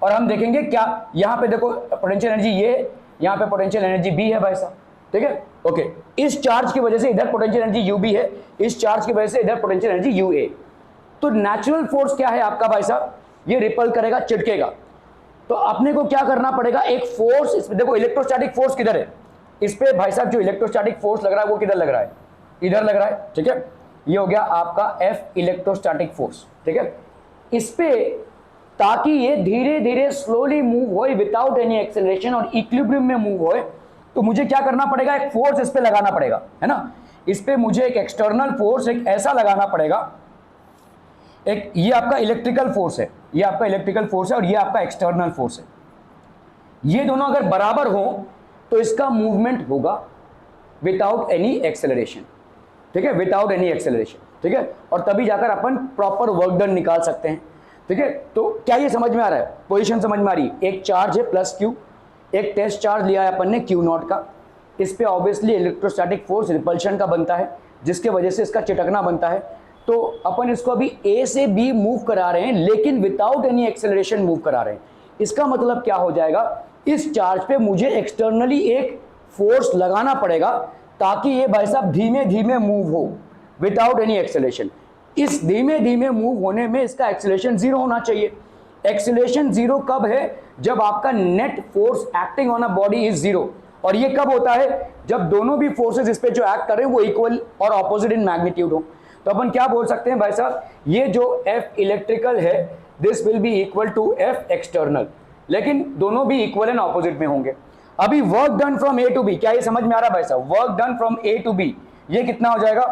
और हम देखेंगे क्या, यहां पे देखो पोटेंशियल एनर्जी ये है, यहां पे पोटेंशियल एनर्जी बी है भाई साहब, ठीक है, ओके। इस चार्ज की वजह से इधर पोटेंशियल एनर्जी यू बी है, इस चार्ज की वजह से इधर पोटेंशियल एनर्जी यू ए। तो नेचुरल फोर्स क्या है आपका भाई साहब, ये रिपल करेगा, चिटकेगा। तो अपने को क्या करना पड़ेगा, एक फोर्स इसमें देखो, इलेक्ट्रोस्टैटिक फोर्स किधर है, इस पे भाई साहब जो इलेक्ट्रोस्टैटिक फोर्स लग रहा है वो किधर लग रहा है, इधर लग रहा है, ठीक है। ये हो गया आपका एफ इलेक्ट्रोस्टैटिक फोर्स, ठीक है। इस पे ताकि ये धीरे धीरे स्लोली मूव हो विदाउट एनी एक्सेलरेशन और इक्विलिब्रियम में मूव हो, तो मुझे क्या करना पड़ेगा, एक फोर्स इस पे लगाना पड़ेगा, है ना। इस पे मुझे एक एक्सटर्नल फोर्स एक ऐसा लगाना पड़ेगा, एक ये आपका इलेक्ट्रिकल फोर्स है, ये आपका इलेक्ट्रिकल फोर्स है और ये आपका एक्सटर्नल फोर्स है। ये दोनों अगर बराबर हो तो इसका मूवमेंट होगा विदाउट एनी एक्सेलरेशन, ठीक है, विदाउट एनी एक्सेलरेशन, ठीक है। और तभी जाकर अपन प्रॉपर वर्क डन निकाल सकते हैं, ठीक है। तो क्या ये समझ में आ रहा है, पोजीशन समझ में आ रही है। एक चार्ज है प्लस क्यू, एक टेस्ट चार्ज लिया है अपन ने क्यू नॉट का, इस पे ऑब्वियसली इलेक्ट्रोस्टैटिक फोर्स रिपल्शन का बनता है जिसके वजह से इसका चिटकना बनता है। तो अपन इसको अभी ए से बी मूव करा रहे हैं लेकिन विदाउट एनी एक्सेलरेशन मूव करा रहे हैं। इसका मतलब क्या हो जाएगा, इस चार्ज पे मुझे एक्सटर्नली एक फोर्स लगाना पड़ेगा ताकि ये भाई साहब धीमे धीमे मूव हो विदाउट एनी एक्सेलरेशन। इस धीमे धीमे मूव होने में इसका एक्सेलरेशन जीरो होना चाहिए। एक्सेलरेशन जीरो कब है, जब आपका net force acting on a body is zero. और ये कब होता है, जब दोनों भी फोर्सेस इस पे जो एक्ट कर रहे हैं वो इक्वल और ऑपोजिट इन मैग्नीट्यूड हो। तो अपन क्या बोल सकते हैं भाई साहब, ये जो एफ इलेक्ट्रिकल है this will be equal to F external, लेकिन दोनों भी इक्वल एंड ऑपोजिट में होंगे। अभी work done from A to B, क्या ये समझ में आ रहा है भाई साहब, work done from A to B ये कितना हो जाएगा,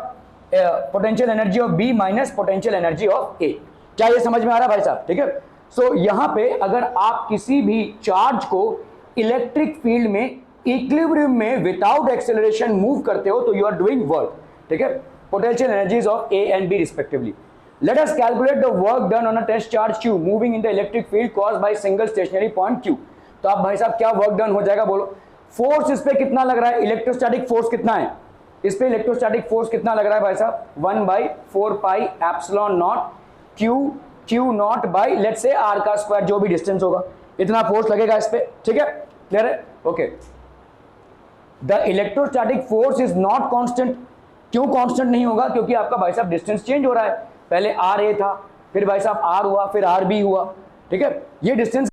potential energy of B minus potential energy of A. क्या ये समझ में आ रहा है भाई साहब, ठीक है। सो यहां पे अगर आप किसी भी चार्ज को इलेक्ट्रिक फील्ड में इक्विलिब्रियम में विदाउट एक्सेलरेशन मूव करते हो तो यू आर डूइंग वर्क, ठीक है। Potential energies of A and B respectively. Let us calculate the work done on a test charge Q moving in the electric field caused by single stationary point Q। तो आप भाई साहब क्या work done हो जाएगा बोलो। Force इस पे कितना लग रहा है, इलेक्ट्रोस्टैटिक फोर्स कितना है, इस पे इलेक्ट्रोस्टैटिक फोर्स कितना लग रहा है भाई साहब, 1/4 pi epsilon not Q naught by let's say R का स्क्वायर, जो भी डिस्टेंस होगा इतना फोर्स लगेगा इस पे, ठीक है, क्लियर है, okay. The electrostatic force is not constant. क्यों कांस्टेंट नहीं होगा, क्योंकि आपका भाई साहब डिस्टेंस चेंज हो रहा है, पहले आर ए था, फिर भाई साहब आर हुआ, फिर आर बी हुआ, ठीक है, ये डिस्टेंस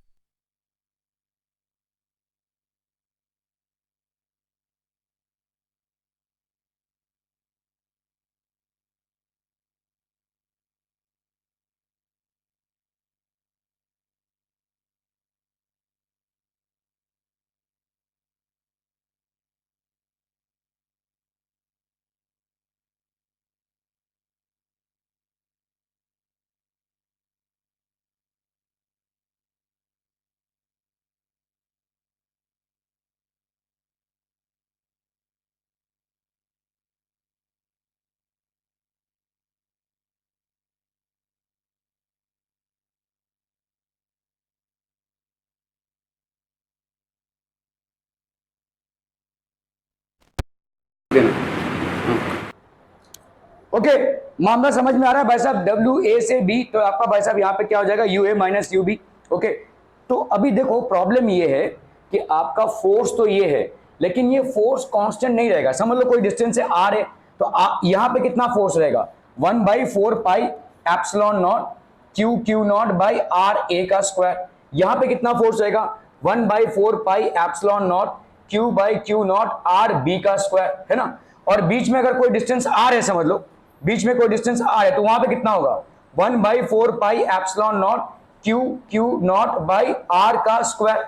ओके, मामला समझ में आ रहा है भाई साहब। डब्ल्यू ए से बी, तो आपका भाई साहब यहाँ पे क्या हो जाएगा, U A minus U B. Okay, तो अभी देखो प्रॉब्लम ये है कि आपका फोर्स तो ये है, लेकिन ये फोर्स कांस्टेंट नहीं रहेगा। समझ लो कोई डिस्टेंस है आर है, तो यहाँ पे कितना फोर्स रहेगा, 1/4 pi epsilon not Q Q not by r A का स्क्वायर। यहाँ पे कितना फोर्स रहेगा, 1/4 pi epsilon not q by q naught r B का स्क्वायर, है ना। और बीच में अगर कोई डिस्टेंस आर है, समझ लो बीच में कोई डिस्टेंस आर है, तो वहां पे कितना होगा, 1/4 pi epsilon not Q Q not by R का स्क्वायर।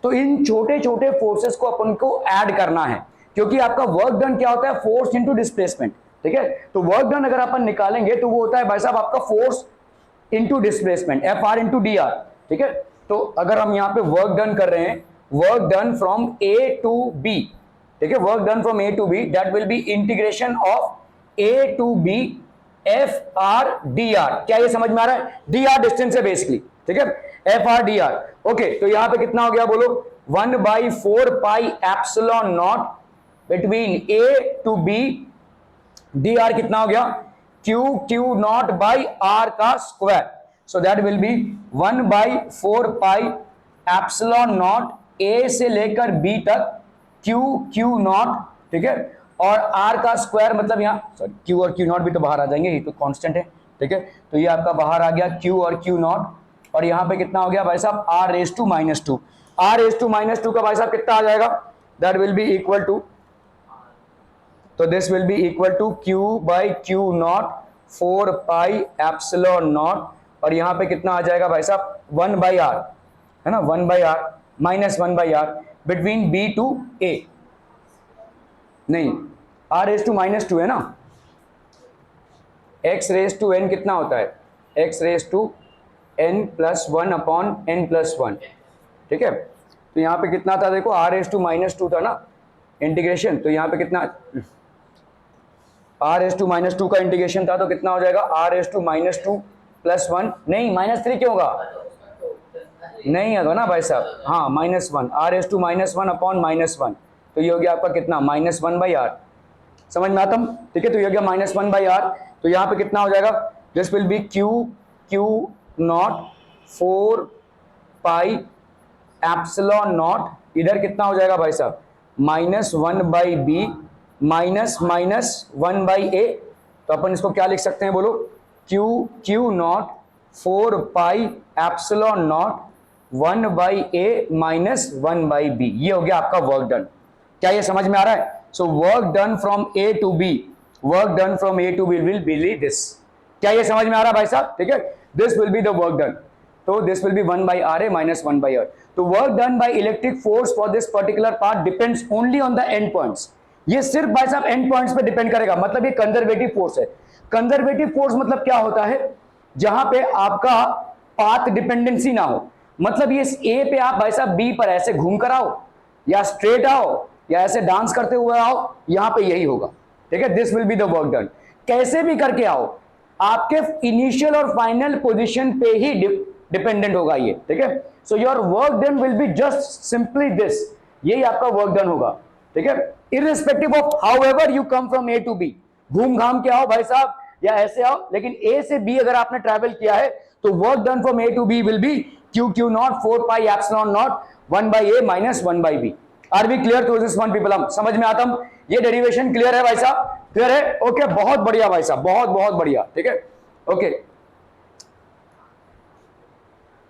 तो इन छोटे छोटे फोर्सेस को अपन को ऐड करना है, क्योंकि आपका वर्क डन क्या होता है, फोर्स इनटू डिस्प्लेसमेंट। ठीक है, तो वर्क डन अगर अपन निकालेंगे तो वो होता है भाई साहब आपका force into displacement, F R into D R. ठीक है, तो अगर हम यहाँ पे वर्क डन कर रहे हैं, work done from A to B, ठीक है, work done from A to B, that will be integration of A to B F R D R. क्या ये समझ में आ रहा है, डी आर डिस्टेंस है बेसिकली। ठीक है, F R D R. Okay, तो यहां पे कितना हो गया बोलो, 1/4 pi epsilon not between A to B, D R कितना हो गया, Q Q not by R का square. So that will B 1/4 pi epsilon not a से लेकर बी तक क्यू क्यू नॉट, ठीक है, और आर का स्क्वायर, मतलब यहाँ सॉरी क्यू और क्यू नॉट भी तो बाहर आ जाएंगे, ये तो कांस्टेंट है। ठीक है, तो ये आपका बाहर आ गया क्यू और क्यू नॉट, और यहाँ पे कितना हो गया भाई साहब, r raise to minus two. R raise to minus two का भाई साहब कितना आ जाएगा, that will be equal to, तो this will be equal to q by q not 4 pi epsilon naught, और यहाँ पे कितना आ जाएगा भाई साहब 1/r, है ना, 1/r minus 1/r between B to A, नहीं r raise to minus two है ना, x रेज टू n कितना होता है, x raise to n plus 1 upon n plus 1। ठीक है, तो यहाँ पे कितना था देखो, r raise to minus two था ना इंटीग्रेशन, तो यहाँ पे कितना, r raise to minus two का इंटीग्रेशन था, तो कितना हो जाएगा, r raise to minus two plus 1, नहीं -3 क्यों होगा, नहीं होगा ना भाई साहब, हाँ -1, r रेज टू -1 अपॉन -1, तो ये हो गया आपका कितना, -1/r। समझ में आता हूँ, ठीक है, तो ये हो गया -1/r। तो यहाँ पे कितना हो जाएगा, this will be Q Q not 4 pi epsilon not, इधर कितना हो जाएगा भाई साहब, -1/b माइनस 1/a, तो अपन इसको क्या लिख सकते हैं बोलो, Q Q not 4 pi epsilon not 1/a minus 1/b, ये हो गया आपका वर्क डन। क्या ये समझ में आ रहा है, so work done from A to B, work done from A to B will be this. क्या ये समझ में आ रहा है भाई साहब, ठीक है, this will be the work done, तो this will be 1/r minus 1/r। तो work done by electric force for this particular part depends only on the end points. ये सिर्फ भाई साहब एंड पॉइंट्स पे डिपेंड करेगा, मतलब ये कंजर्वेटिव फोर्स है। कंजर्वेटिव फोर्स मतलब क्या होता है, जहां पे आपका पाथ डिपेंडेंसी ना हो, मतलब ये ए पे आप भाई साहब बी पर ऐसे घूम कर आओ, या स्ट्रेट आओ, या ऐसे डांस करते हुए आओ, यहां पे यही होगा। ठीक है, this will be the work done. कैसे भी करके आओ, आपके इनिशियल और फाइनल पोजीशन पे ही डिपेंडेंट होगा ये। ठीक है, so your work done will be just simply this, यही आपका वर्क डन होगा। ठीक है, irrespective of however you come from A to B, घूम घाम के आओ भाई साहब या ऐसे आओ, लेकिन ए से बी अगर आपने ट्रैवल किया है तो work done from A to B will be Q Q not 4 pi epsilon not 1/a minus 1/b। Are we clear to this one people, हम समझ में आता हूं, ये डेरिवेशन क्लियर है भाई साहब, क्लियर है, ओके, बहुत बढ़िया भाई साहब, बहुत बहुत बढ़िया। ठीक है, ओके,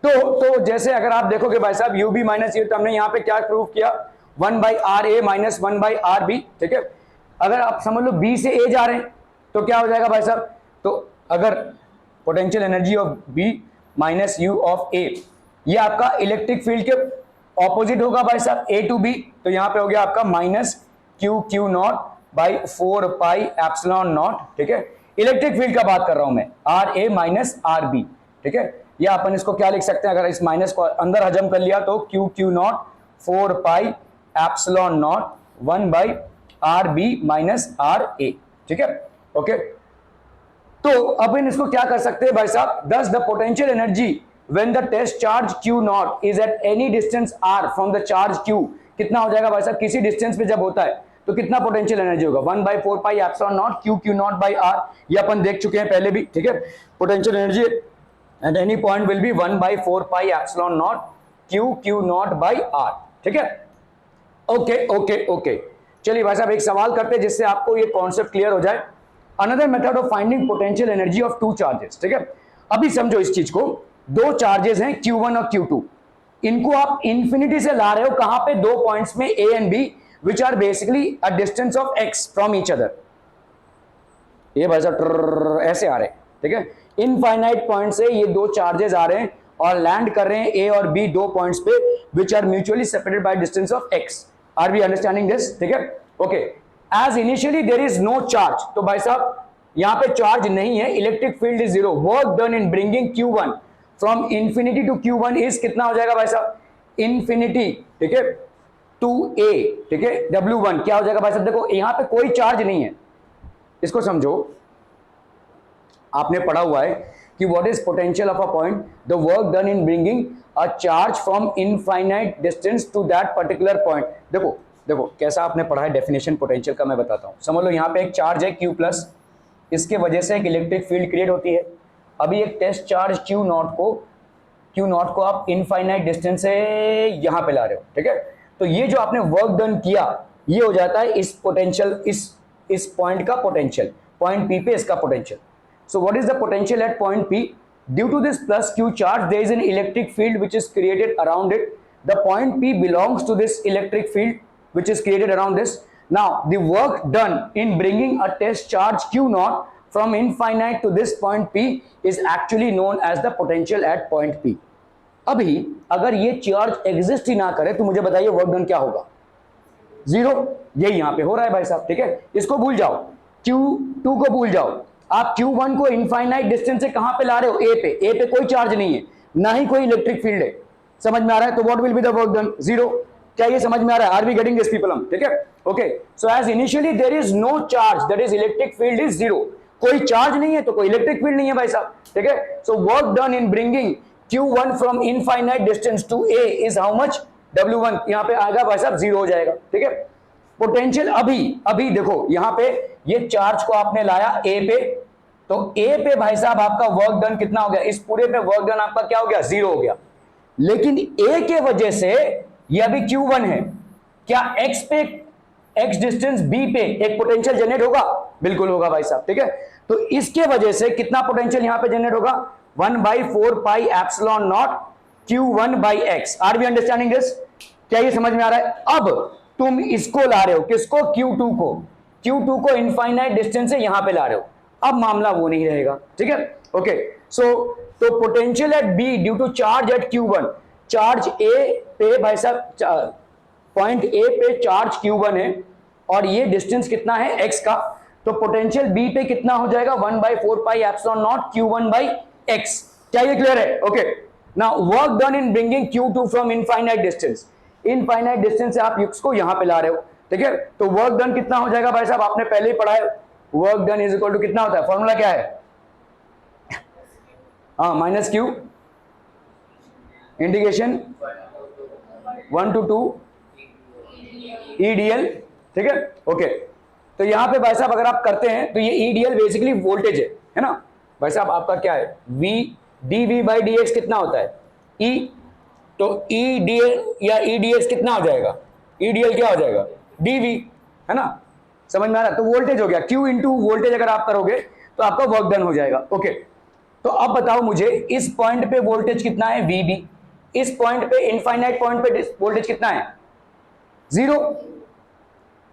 तो जैसे अगर आप देखोगे भाई साहब यू बी माइनस ये, तो हमने यहाँ पे क्या प्रूव किया, 1/RA माइनस 1/RB, ठीक है। अगर आप समझ लो B से A जा रहे हैं तो क्या हो जाएगा भाई साहब, तो अगर potential energy of B minus you of A, ये आपका इलेक्ट्रिक फील्ड के ऑपोजिट होगा भाई साहब, A टू B, तो यहाँ पे हो गया आपका माइनस Q नॉट बाई 4πε0, ठीक है। इलेक्ट्रिक फील्ड का बात कर रहा हूं मैं, RA माइनस RB, ठीक है। या अपन इसको क्या लिख सकते हैं, अगर इस माइनस को अंदर हजम कर लिया तो Q not 4πε0 1/RB minus RA, ठीक है, ओके। तो अपन इसको क्या कर सकते हैं भाई साहब, thus the potential energy when the test charge Q not is at any distance R from the charge Q, कितना हो जाएगा भाई साहब, किसी डिस्टेंस पे जब होता है तो कितना पोटेंशियल एनर्जी होगा, 1/4πε0 Q नॉट बाई R, ये अपन देख चुके हैं पहले भी, ठीक है। Potential energy at any point will be 1/4πε0 Q naught by R, ठीक है, ओके ओके ओके। चलिए भाई साहब एक सवाल करते हैं जिससे आपको ये कॉन्सेप्ट क्लियर हो जाए। Another method of finding potential energy of two charges, ठीक है। अभी समझो इस चीज को, दो चार्जेस हैं Q1 और Q2, इनको आप इंफिनिटी से ला रहे हो कहां पे, दो पॉइंट्स में A and B which are basically a distance of x from each other, ये भाई साहब ऐसे आ रहे हैं, ठीक है। इनफाइनाइट पॉइंट से ये दो चार्जेस आ रहे हैं और लैंड कर रहे हैं A और B दो पॉइंट्स पे which are mutually separated by distance of x, are we understanding this, ठीक है, okay. as initially there is no charge, तो भाई साहब यहां पे चार्ज नहीं है, electric field is zero, work done in bringing Q1 from infinity to Q1 is कितना हो जाएगा भाई साहब, इंफिनिटी, ठीक है, टू A, ठीक है, W1 क्या हो जाएगा भाई साहब, देखो यहां पे कोई चार्ज नहीं है, इसको समझो, आपने पढ़ा हुआ है कि what is potential of a point, the work done in bringing a charge from infinite distance to that particular point. देखो देखो कैसा आपने पढ़ा है डेफिनेशन पोटेंशियल का, मैं बताता हूं, समझ लो यहां पे एक चार्ज है Q प्लस, इसके वजह से एक इलेक्ट्रिक फील्ड क्रिएट होती है। अभी एक टेस्ट चार्ज Q नॉट को आप इनफाइनाइट डिस्टेंस से यहां पे ला रहे हो, ठीक है। तो ये जो आपने वर्क डन किया ये हो जाता है इस पोटेंशियल, इस पॉइंट का पोटेंशियल, पॉइंट P पे इसका potential. So what is the potential at point P, due to this plus Q charge there is an electric field which is created around it, the point P belongs to this electric field which is created around this. Now the work done in bringing a test charge Q not from infinite to this point P is actually known as the potential at point P। अभी अगर ये charge exist ही ना करे तो मुझे बताइए work done क्या होगा, जीरो, यही यहां पे हो रहा है भाई साहब, ठीक है। इसको भूल जाओ, Q2 को भूल जाओ, आप Q1 को इनफाइनाइट डिस्टेंस से कहां पे ला रहे हो, A पे कोई चार्ज नहीं है, ना ही कोई इलेक्ट्रिक फील्ड है, समझ में आ रहा है, तो what will be the work done, zero. क्या ये समझ में आ रहा है, are we getting this people, ठीक है, okay. So as initially there is no charge, that is electric field is zero, कोई चार्ज नहीं है तो कोई इलेक्ट्रिक फील्ड नहीं है भाई साहब, ठीक है। So work done in bringing Q1 from infinite distance to A is how much, W1, यहां पे आएगा भाई साहब जीरो हो जाएगा, ठीक है। पोटेंशियल अभी देखो यहां पे ये चार्ज को आपने लाया A पे, तो A पे भाई साहब आपका वर्क डन कितना हो गया, इस पूरे पे वर्क डन आपका क्या हो गया, जीरो हो गया। लेकिन A के वजह से ये अभी Q1 है, क्या X पे, X डिस्टेंस B पे एक पोटेंशियल जनरेट होगा, बिल्कुल होगा भाई साहब, ठीक है। तो इसके वजह से कितना पोटेंशियल यहां पे जनरेट होगा, 1/4πε0 Q1 by X, are we understanding this, क्या ये समझ में आ रहा है। अब तुम इसको ला रहे हो, किसको, Q2 को इनफाइनाइट डिस्टेंस से यहां पे ला रहे हो, अब मामला वो नहीं रहेगा, ठीक है, ओके। सो तो potential at B due to charge at Q1, charge A पे भाई साहब, पॉइंट A पे चार्ज Q1 है और ये डिस्टेंस कितना है X का, तो पोटेंशियल B पे कितना हो जाएगा, 1/4πε0 Q1 बाई X, क्या ये क्लियर है, okay. Now work done in bringing Q2 from infinite distance, infinite distance से आप X को यहां पे ला रहे हो, ठीक है। तो वर्क डन कितना हो जाएगा भाई साहब, आपने पहले ही पढ़ा है, work done is equal to कितना होता है, फॉर्मूला क्या है, हाँ, minus Q integration 1 to 2 EDL, ठीक है, ओके। तो यहां पे भाई साहब अगर आप करते हैं तो ये EDL बेसिकली वोल्टेज है ना भाई साहब, आपका क्या है, V dV बाई dx कितना होता है, E, तो EDL या EDX कितना हो जाएगा, EDL क्या हो जाएगा, dV, है ना, समझ में आ रहा है। तो वोल्टेज हो गया Q इंटू वोल्टेज, अगर आप करोगे तो आपका वर्क डन हो जाएगा, ओके। तो अब बताओ मुझे इस पॉइंट पे वोल्टेज कितना है VB, इस पॉइंट पे इनफाइनाइट पॉइंट पे वोल्टेज कितना है 0।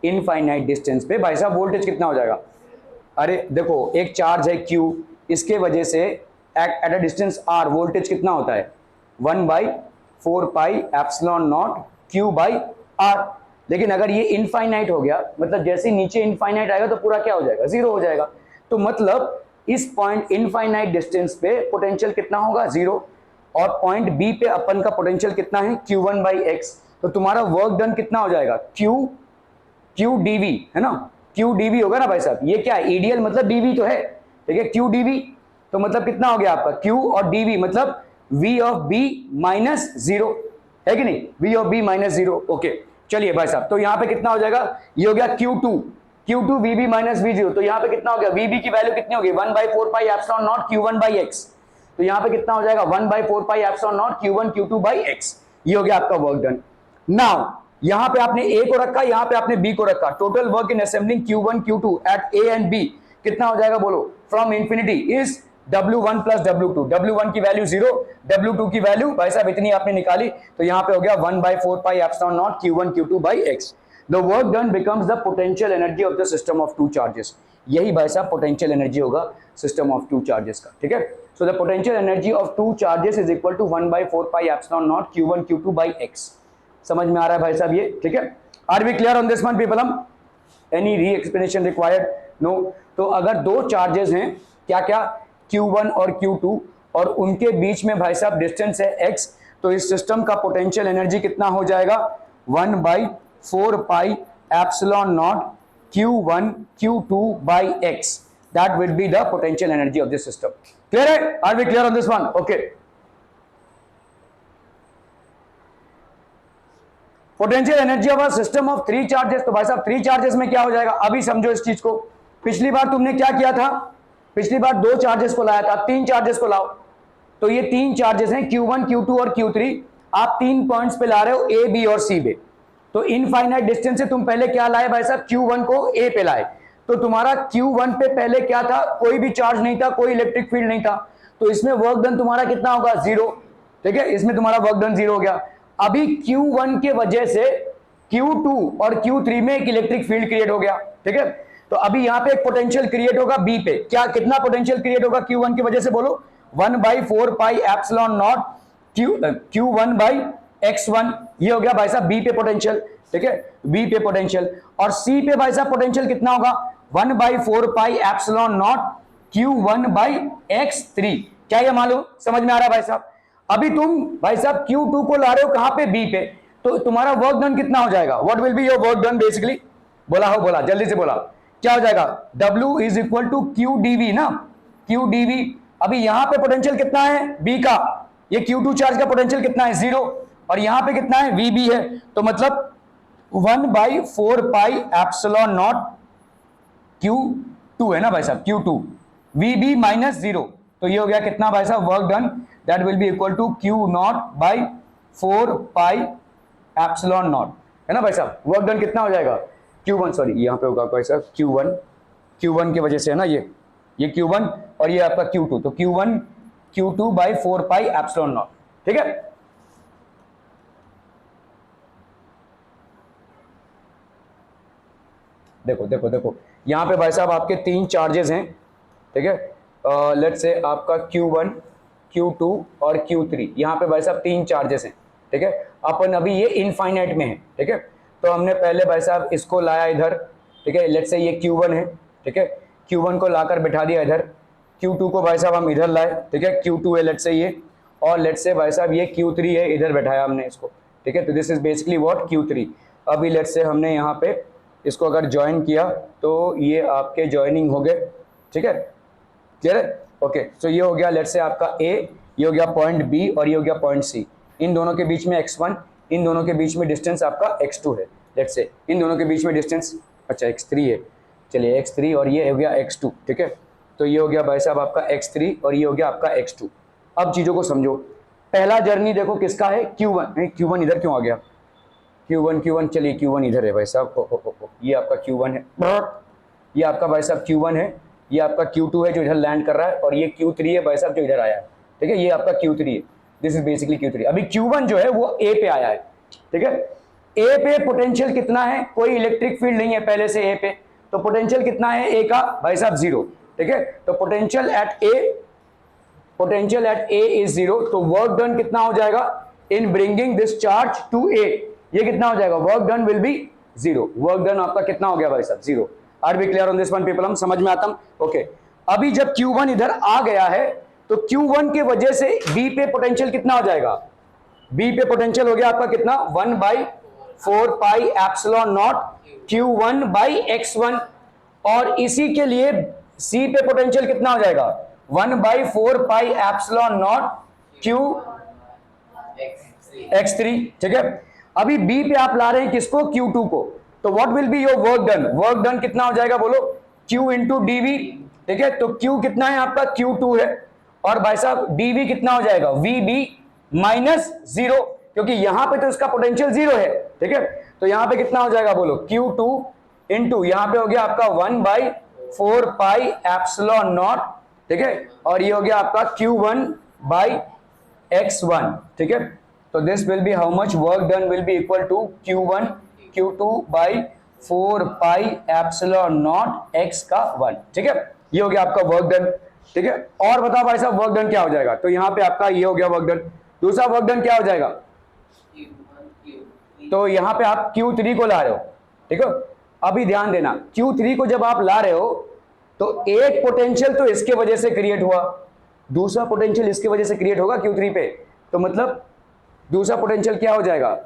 इनफाइनाइट डिस्टेंस पे भाई साहब वोल्टेज कितना हो जाएगा, अरे देखो एक चार्ज है Q, इसके वजह से at a distance R voltage कितना होता है 1/4 पाई एप्सिलॉन नॉट Q/R। लेकिन अगर ये इनफाइनाइट हो गया, मतलब जैसे नीचे इनफाइनाइट आएगा तो पूरा क्या हो जाएगा 0 हो जाएगा। तो मतलब इस पॉइंट इनफाइनाइट डिस्टेंस पे पोटेंशियल कितना होगा 0, और पॉइंट बी पे अपन का पोटेंशियल कितना है Q1/x। तो तुम्हारा वर्क डन कितना हो जाएगा Q dV है ना, Q dV होगा ना भाई साहब। ये क्या है EDL मतलब dV तो है, ठीक है Q dV। तो मतलब कितना हो गया आपका Q और dV मतलब V ऑफ B माइनस 0 है कि नहीं, V of B minus 0। Okay चलिए भाई साहब, तो यहाँ पे कितना हो जाएगा, ये हो गया Q2 VB माइनस V0। तो यहाँ पे कितना हो गया VB की वैल्यू कितनी होगी 1/4 पाई एप्सिलॉन नॉट Q1/x। तो यहाँ पे कितना हो जाएगा 1/4 pi epsilon not Q1 Q2/x। ये हो गया आपका वर्क डन। नाउ यहां पे आपने A को रखा, यहां पे आपने B को रखा। Total work in assembling Q1 Q2 at A and B कितना हो जाएगा बोलो, from infinity is W1 plus W2। W1 की वैल्यू 0, W2 की वैल्यू भाई साहब इतनी आपने निकाली, तो यहां पे हो गया 1/4 pi epsilon not Q1 Q2/x। The work done becomes the potential energy of the system of two charges. यही भाई साहब पोटेंशियल एनर्जी होगा सिस्टम ऑफ टू चार्जेस का, ठीक है। So the potential energy of two charges is equal to 1/4 pi epsilon not Q1 Q2/x। समझ में आ रहा है भाई साहब ये, ठीक है। Are we clear on this one people? हम any re explanation required? No. तो अगर दो चार्जेस हैं, क्या क्या, Q1 और Q2, और उनके बीच में भाई साहब डिस्टेंस है x, तो इस सिस्टम का पोटेंशियल एनर्जी कितना हो जाएगा 1/4 pi epsilon not Q1 Q2/x। That will be the potential energy of this system. Clear है? Are we clear on this one? Okay. Potential energy of a system of 3 charges. तो भाई साहब 3 charges में क्या हो जाएगा, अभी समझो इस चीज को। पिछली बार तुमने क्या किया था, पिछली बार 2 चार्जेस को लाया था, 3 चार्जेस को लाओ। तो ये 3 चार्जेस हैं Q1 Q2 और Q3। आप 3 पॉइंट्स पे ला रहे हो A B और C पे। तो इनफाइनाइट डिस्टेंस से तुम पहले क्या लाए भाई साहब, Q1 को A पे लाए। तो तुम्हारा Q1 पे पहले क्या था, कोई भी चार्ज नहीं था, कोई इलेक्ट्रिक फील्ड नहीं था। तो इसमें वर्क डन तुम्हारा कितना होगा 0, ठीक है। इसमें तुम्हारा वर्क डन 0 हो गया। अभी Q1 के वजह से Q2 और Q3 में एक इलेक्ट्रिक फील्ड क्रिएट हो गया, ठीक है। तो अभी यहां पे एक पोटेंशियल क्रिएट होगा B पे। क्या, कितना पोटेंशियल क्रिएट होगा Q1 की वजह से बोलो, 1/4 पाई एप्सिलॉन नॉट Q1/x1। ये हो गया भाई साहब B पे पोटेंशियल, ठीक है, B पे पोटेंशियल। और C पे भाई साहब पोटेंशियल कितना होगा 1/4 पाई एप्सिलॉन नॉट Q1/x3। क्या ये मालूम, समझ में आ रहा है भाई साहब? अभी तुम भाई साहब Q2 को ला रहे हो कहां पे, B पे। तो तुम्हारा वर्क डन कितना हो जाएगा, what will be your work done basically, बोला हो, बोला जल्दी से बोला, क्या हो जाएगा, W is equal to Q dV ना, Q dV। अभी यहां पे पोटेंशियल कितना है B का, ये Q2 चार्ज का पोटेंशियल कितना है 0, और यहां पे कितना है VB है। तो मतलब 1/4 पाई एप्सिलॉन नॉट Q2 है ना भाई साहब, Q2 VB माइनस 0। तो ये हो गया कितना भाई साहब work done, that will be equal to Q0/4 pi epsilon not, है ना भाई साहब। वर्क डन कितना हो जाएगा Q1, सॉरी यहाँ पे होगा भाई साहब Q1 की वजह से है ना, ये Q1 और ये आपका Q2, तो Q1 Q2/4 pi epsilon not, ठीक है। देखो देखो देखो, यहाँ पे भाई साहब आपके 3 चार्जेस हैं, ठीक है। लेट्स से आपका Q1 Q2 और Q3, यहाँ पे भाई साहब 3 चार्जेस हैं, ठीक है। अपन अभी ये इनफाइनाइट में है, ठीक है। तो हमने पहले भाई साहब इसको लाया इधर, ठीक है, लेट्स से ये Q1 है, ठीक है। Q1 को लाकर बिठा दिया इधर, Q2 को भाई साहब हम इधर लाए, ठीक है, Q2 है लेट्स से ये, और लेट्स से भाई साहब ये Q3 है, इधर बैठाया हमने इसको, ठीक है। तो this is basically what Q3। अभी लेट्स से हमने यहाँ पे इसको अगर ज्वाइन किया तो ये आपके ज्वाइनिंग हो गए, ठीक है, क्लियर है, ओके। सो ये हो गया लेट्स से आपका A, ये हो गया पॉइंट B और ये हो गया पॉइंट C। इन दोनों के बीच में x1, इन दोनों के बीच में डिस्टेंस आपका x2 है, लेट्स से इन दोनों के बीच में डिस्टेंस अच्छा x3 है, चलिए x3 और ये हो गया x2, ठीक है। तो ये हो गया भाई साहब आपका x3 और ये हो गया आपका x2। अब चीज़ों को समझो, पहला जर्नी देखो किसका है Q1, नहीं Q1 इधर क्यों आ गया, Q1 चलिए Q1 इधर है भाई साहब, ये आपका Q1 है, ये आपका भाई साहब Q1 है, ये आपका Q2 है जो इधर लैंड कर रहा है, और ये Q3 है भाई साहब जो इधर आया है, ठीक है, ये आपका Q3 है, दिस इज बेसिकली Q3। अभी Q1 जो है वो A पे आया है, ठीक है। A पे पोटेंशियल कितना है, कोई इलेक्ट्रिक फील्ड नहीं है पहले से A पे, तो पोटेंशियल कितना है A का भाई साहब 0, ठीक है। तो पोटेंशियल एट A इज 0, तो वर्क डन कितना हो जाएगा in bringing this charge to A, ये कितना हो जाएगा, work done will be 0, work done आपका कितना हो गया भाई साहब 0। Are be clear on this one people, हम समझ में आता हूं, ओके। अभी जब Q1 इधर आ गया है तो Q1 के वजह से B पे पोटेंशियल कितना हो जाएगा, B पे पोटेंशियल हो गया आपका कितना 1/4 pi epsilon not Q1 by x1, और इसी के लिए C पे पोटेंशियल कितना हो जाएगा 1/4 pi epsilon not Q x3, ठीक है। अभी B पे आप ला रहे हैं किसको, Q2 को, तो what will be your work done, work done कितना हो जाएगा बोलो, Q इंटू dV, ठीक है। तो Q कितना है आपका Q2 है, और भाई साहब dV कितना हो जाएगा VB माइनस 0, क्योंकि यहां पे तो इसका पोटेंशियल 0 है, ठीक है। तो यहां पे कितना हो जाएगा बोलो Q2 इंटू यहां पे हो गया आपका 1/4 पाई एप्सिलॉन नॉट, ठीक है, और ये हो गया आपका Q1 बाई x1, ठीक है। तो this will be how much, work done will be equal to Q1 Q2 by 4 pi epsilon not x का 1, ठीक है। ये हो गया आपका वर्क डन, ठीक है। और बताओ भाई साहब वर्क डन क्या हो जाएगा, तो यहां पे आपका ये हो गया वर्क डन। दूसरा वर्क डन क्या हो जाएगा, तो यहां पे आप Q3 को ला रहे हो, ठीक है। अभी ध्यान देना, Q3 को जब आप ला रहे हो तो एक पोटेंशियल तो इसके वजह से क्रिएट हुआ, दूसरा पोटेंशियल इसके वजह से क्रिएट होगा Q3 पे, तो मतलब दूसरा पोटेंशियल क्या हो जाएगा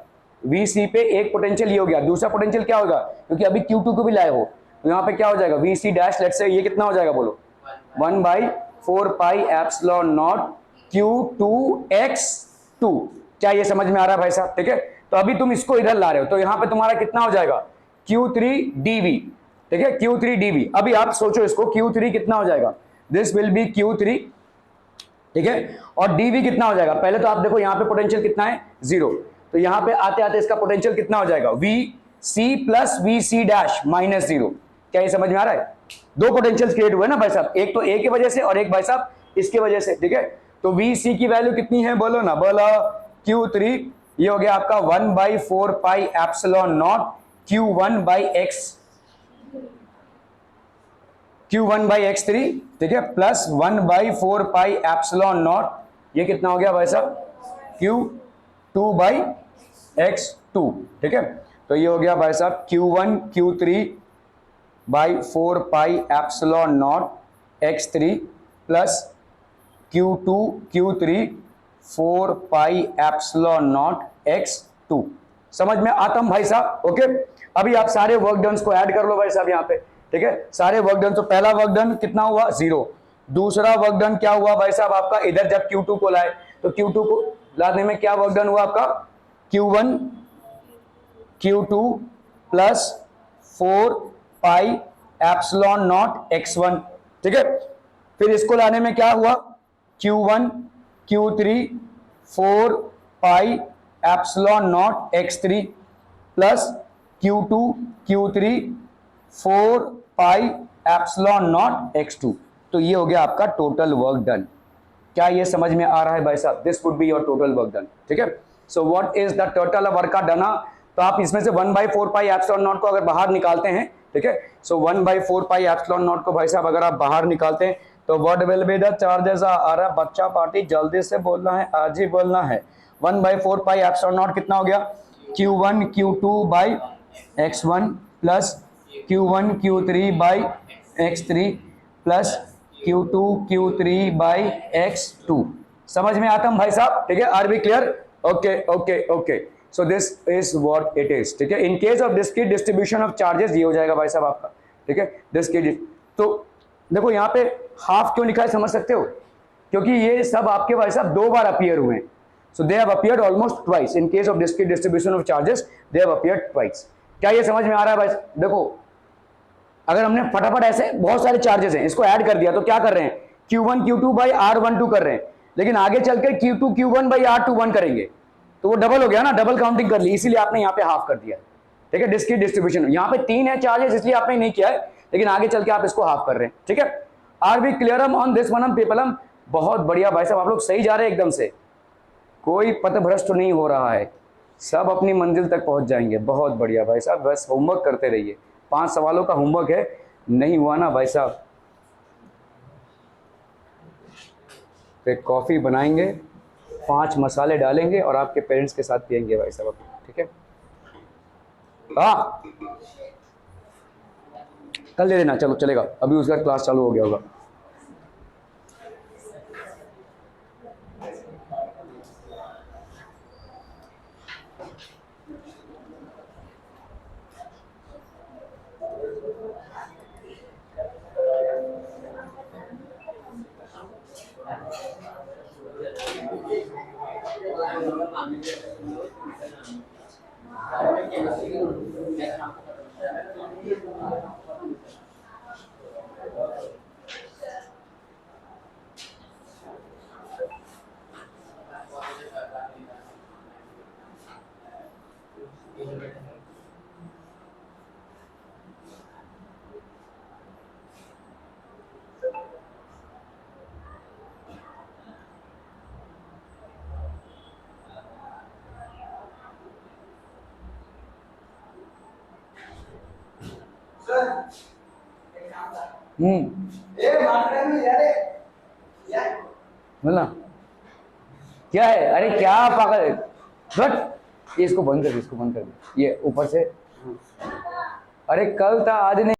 VC पे, एक पोटेंशियल ये हो गया, दूसरा पोटेंशियल क्या होगा, क्योंकि अभी Q2 को भी लाए हो, तो यहां पे क्या हो जाएगा VC डैश, लेट्स से ये कितना हो जाएगा बोलो 1/4 पाई एप्सिलॉन नॉट Q2x2। क्या ये समझ में आ रहा है भाई साहब, ठीक है। तो अभी तुम इसको इधर ला रहे हो, तो यहां पे तुम्हारा कितना हो जाएगा Q3 dV, ठीक है, Q3 dV। अभी आप सोचो इसको, Q3 कितना हो जाएगा, दिस विल बी Q3, ठीक है, और dV कितना हो जाएगा, पहले तो आप देखो यहां पे पोटेंशियल कितना है 0, तो यहां पे आते आते इसका पोटेंशियल कितना हो जाएगा VC plus VC dash minus 0। क्या ये समझ में आ रहा है, दो पोटेंशियल्स क्रिएट हुए ना भाई साहब, एक तो A की वजह से और एक भाई साहब इसके वजह से, ठीक है। तो VC की वैल्यू कितनी है बोलो ना, बोलो Q3, ये हो गया आपका 1/4 pi epsilon not Q1 by x3, ठीक है, प्लस 1/4 पाई एप्सिलॉन नॉट, ये कितना हो गया भाई साहब Q2 बाई x2, ठीक है। तो ये हो गया भाई साहब Q1 Q3 by 4 pi epsilon not x3 plus Q2 Q3 4 pi epsilon not x2। समझ में आता भाई साहब, ओके। अभी आप सारे वर्क डन्स को ऐड कर लो भाई साहब यहाँ पे, ठीक है, सारे वर्क डन। तो पहला वर्क डन कितना हुआ 0, दूसरा वर्क डन क्या हुआ भाई साहब आपका, इधर जब Q2 को लाए तो Q2 को लाने में क्या वर्क डन हुआ आपका Q1 Q2 plus 4 pi epsilon not x1, ठीक है। फिर इसको लाने में क्या हुआ Q1 Q3 4 pi epsilon not x3 plus Q2 Q3 4 pi epsilon not x2। तो ये हो गया आपका टोटल वर्क डन। क्या ये समझ में आ रहा है भाई साहब, this would be your total work done, ठीक है। सो what is the total work done, तो आप इसमें से 1/4 पाई एप्सिलॉन नॉट को अगर बाहर निकालते हैं, ठीक है, सो 1/4 पाई एप्सिलॉन नॉट को भाई साहब अगर आप बाहर निकालते हैं तो what will be the charges, आ रहा बच्चा पार्टी जल्दी से बोलना है, आज ही बोलना है। 1/4 पाई एप्सिलॉन नॉट कितना हो गया Q1 Q2 by x1 plus Q1 Q3 by x3 plus Q2 Q3 by x2। समझ में आता है भाई साहब, ठीक है, are be clear, okay okay okay. So this is what it is, ठीक है। In case of discrete distribution of charges ये हो जाएगा भाई साहब आपका, ठीक है, डिस्क्रीट। तो देखो यहाँ पे हाफ क्यों लिखा है समझ सकते हो, क्योंकि ये सब आपके भाई साहब 2 बार अपीयर हुए हैं। So they have appeared almost twice in case of discrete distribution of charges, they have appeared twice. क्या ये समझ में आ रहा है भाई? देखो अगर हमने फटाफट ऐसे बहुत सारे चार्जेस हैं इसको ऐड कर दिया तो क्या कर रहे हैं Q1 Q2 बाई R12 कर रहे हैं, लेकिन आगे चलकर Q2 Q1 बाई R21 करेंगे तो वो डबल हो गया ना, डबल काउंटिंग कर ली, इसीलिए आपने यहाँ पे हाफ कर दिया, ठीक है। डिस्क्रीट डिस्ट्रीब्यूशन यहाँ पे 3 है चार्जेस इसलिए आपने नहीं किया है, लेकिन आगे चल के आप इसको हाफ कर रहे हैं, ठीक है। आर वी क्लियरम ऑन दिस वनम पीपलम? बहुत बढ़िया भाई साहब, आप लोग सही जा रहे हैं एकदम से, कोई पथभ्रष्ट नहीं हो रहा है, सब अपनी मंजिल तक पहुंच जाएंगे। बहुत बढ़िया भाई साहब, बस होमवर्क करते रहिए। 5 सवालों का होमवर्क है, नहीं हुआ ना भाई साहब फिर कॉफ़ी बनाएंगे, 5 मसाले डालेंगे और आपके पेरेंट्स के साथ पियेंगे भाई साहब, ठीक है? हाँ कल ले लेना, चलो चलेगा, अभी उसका क्लास चालू हो गया होगा। बोलना क्या है? अरे क्या पागल, बट ये इसको बंद कर दे, इसको बंद कर दे, ये ऊपर से। अरे कल था आज नहीं।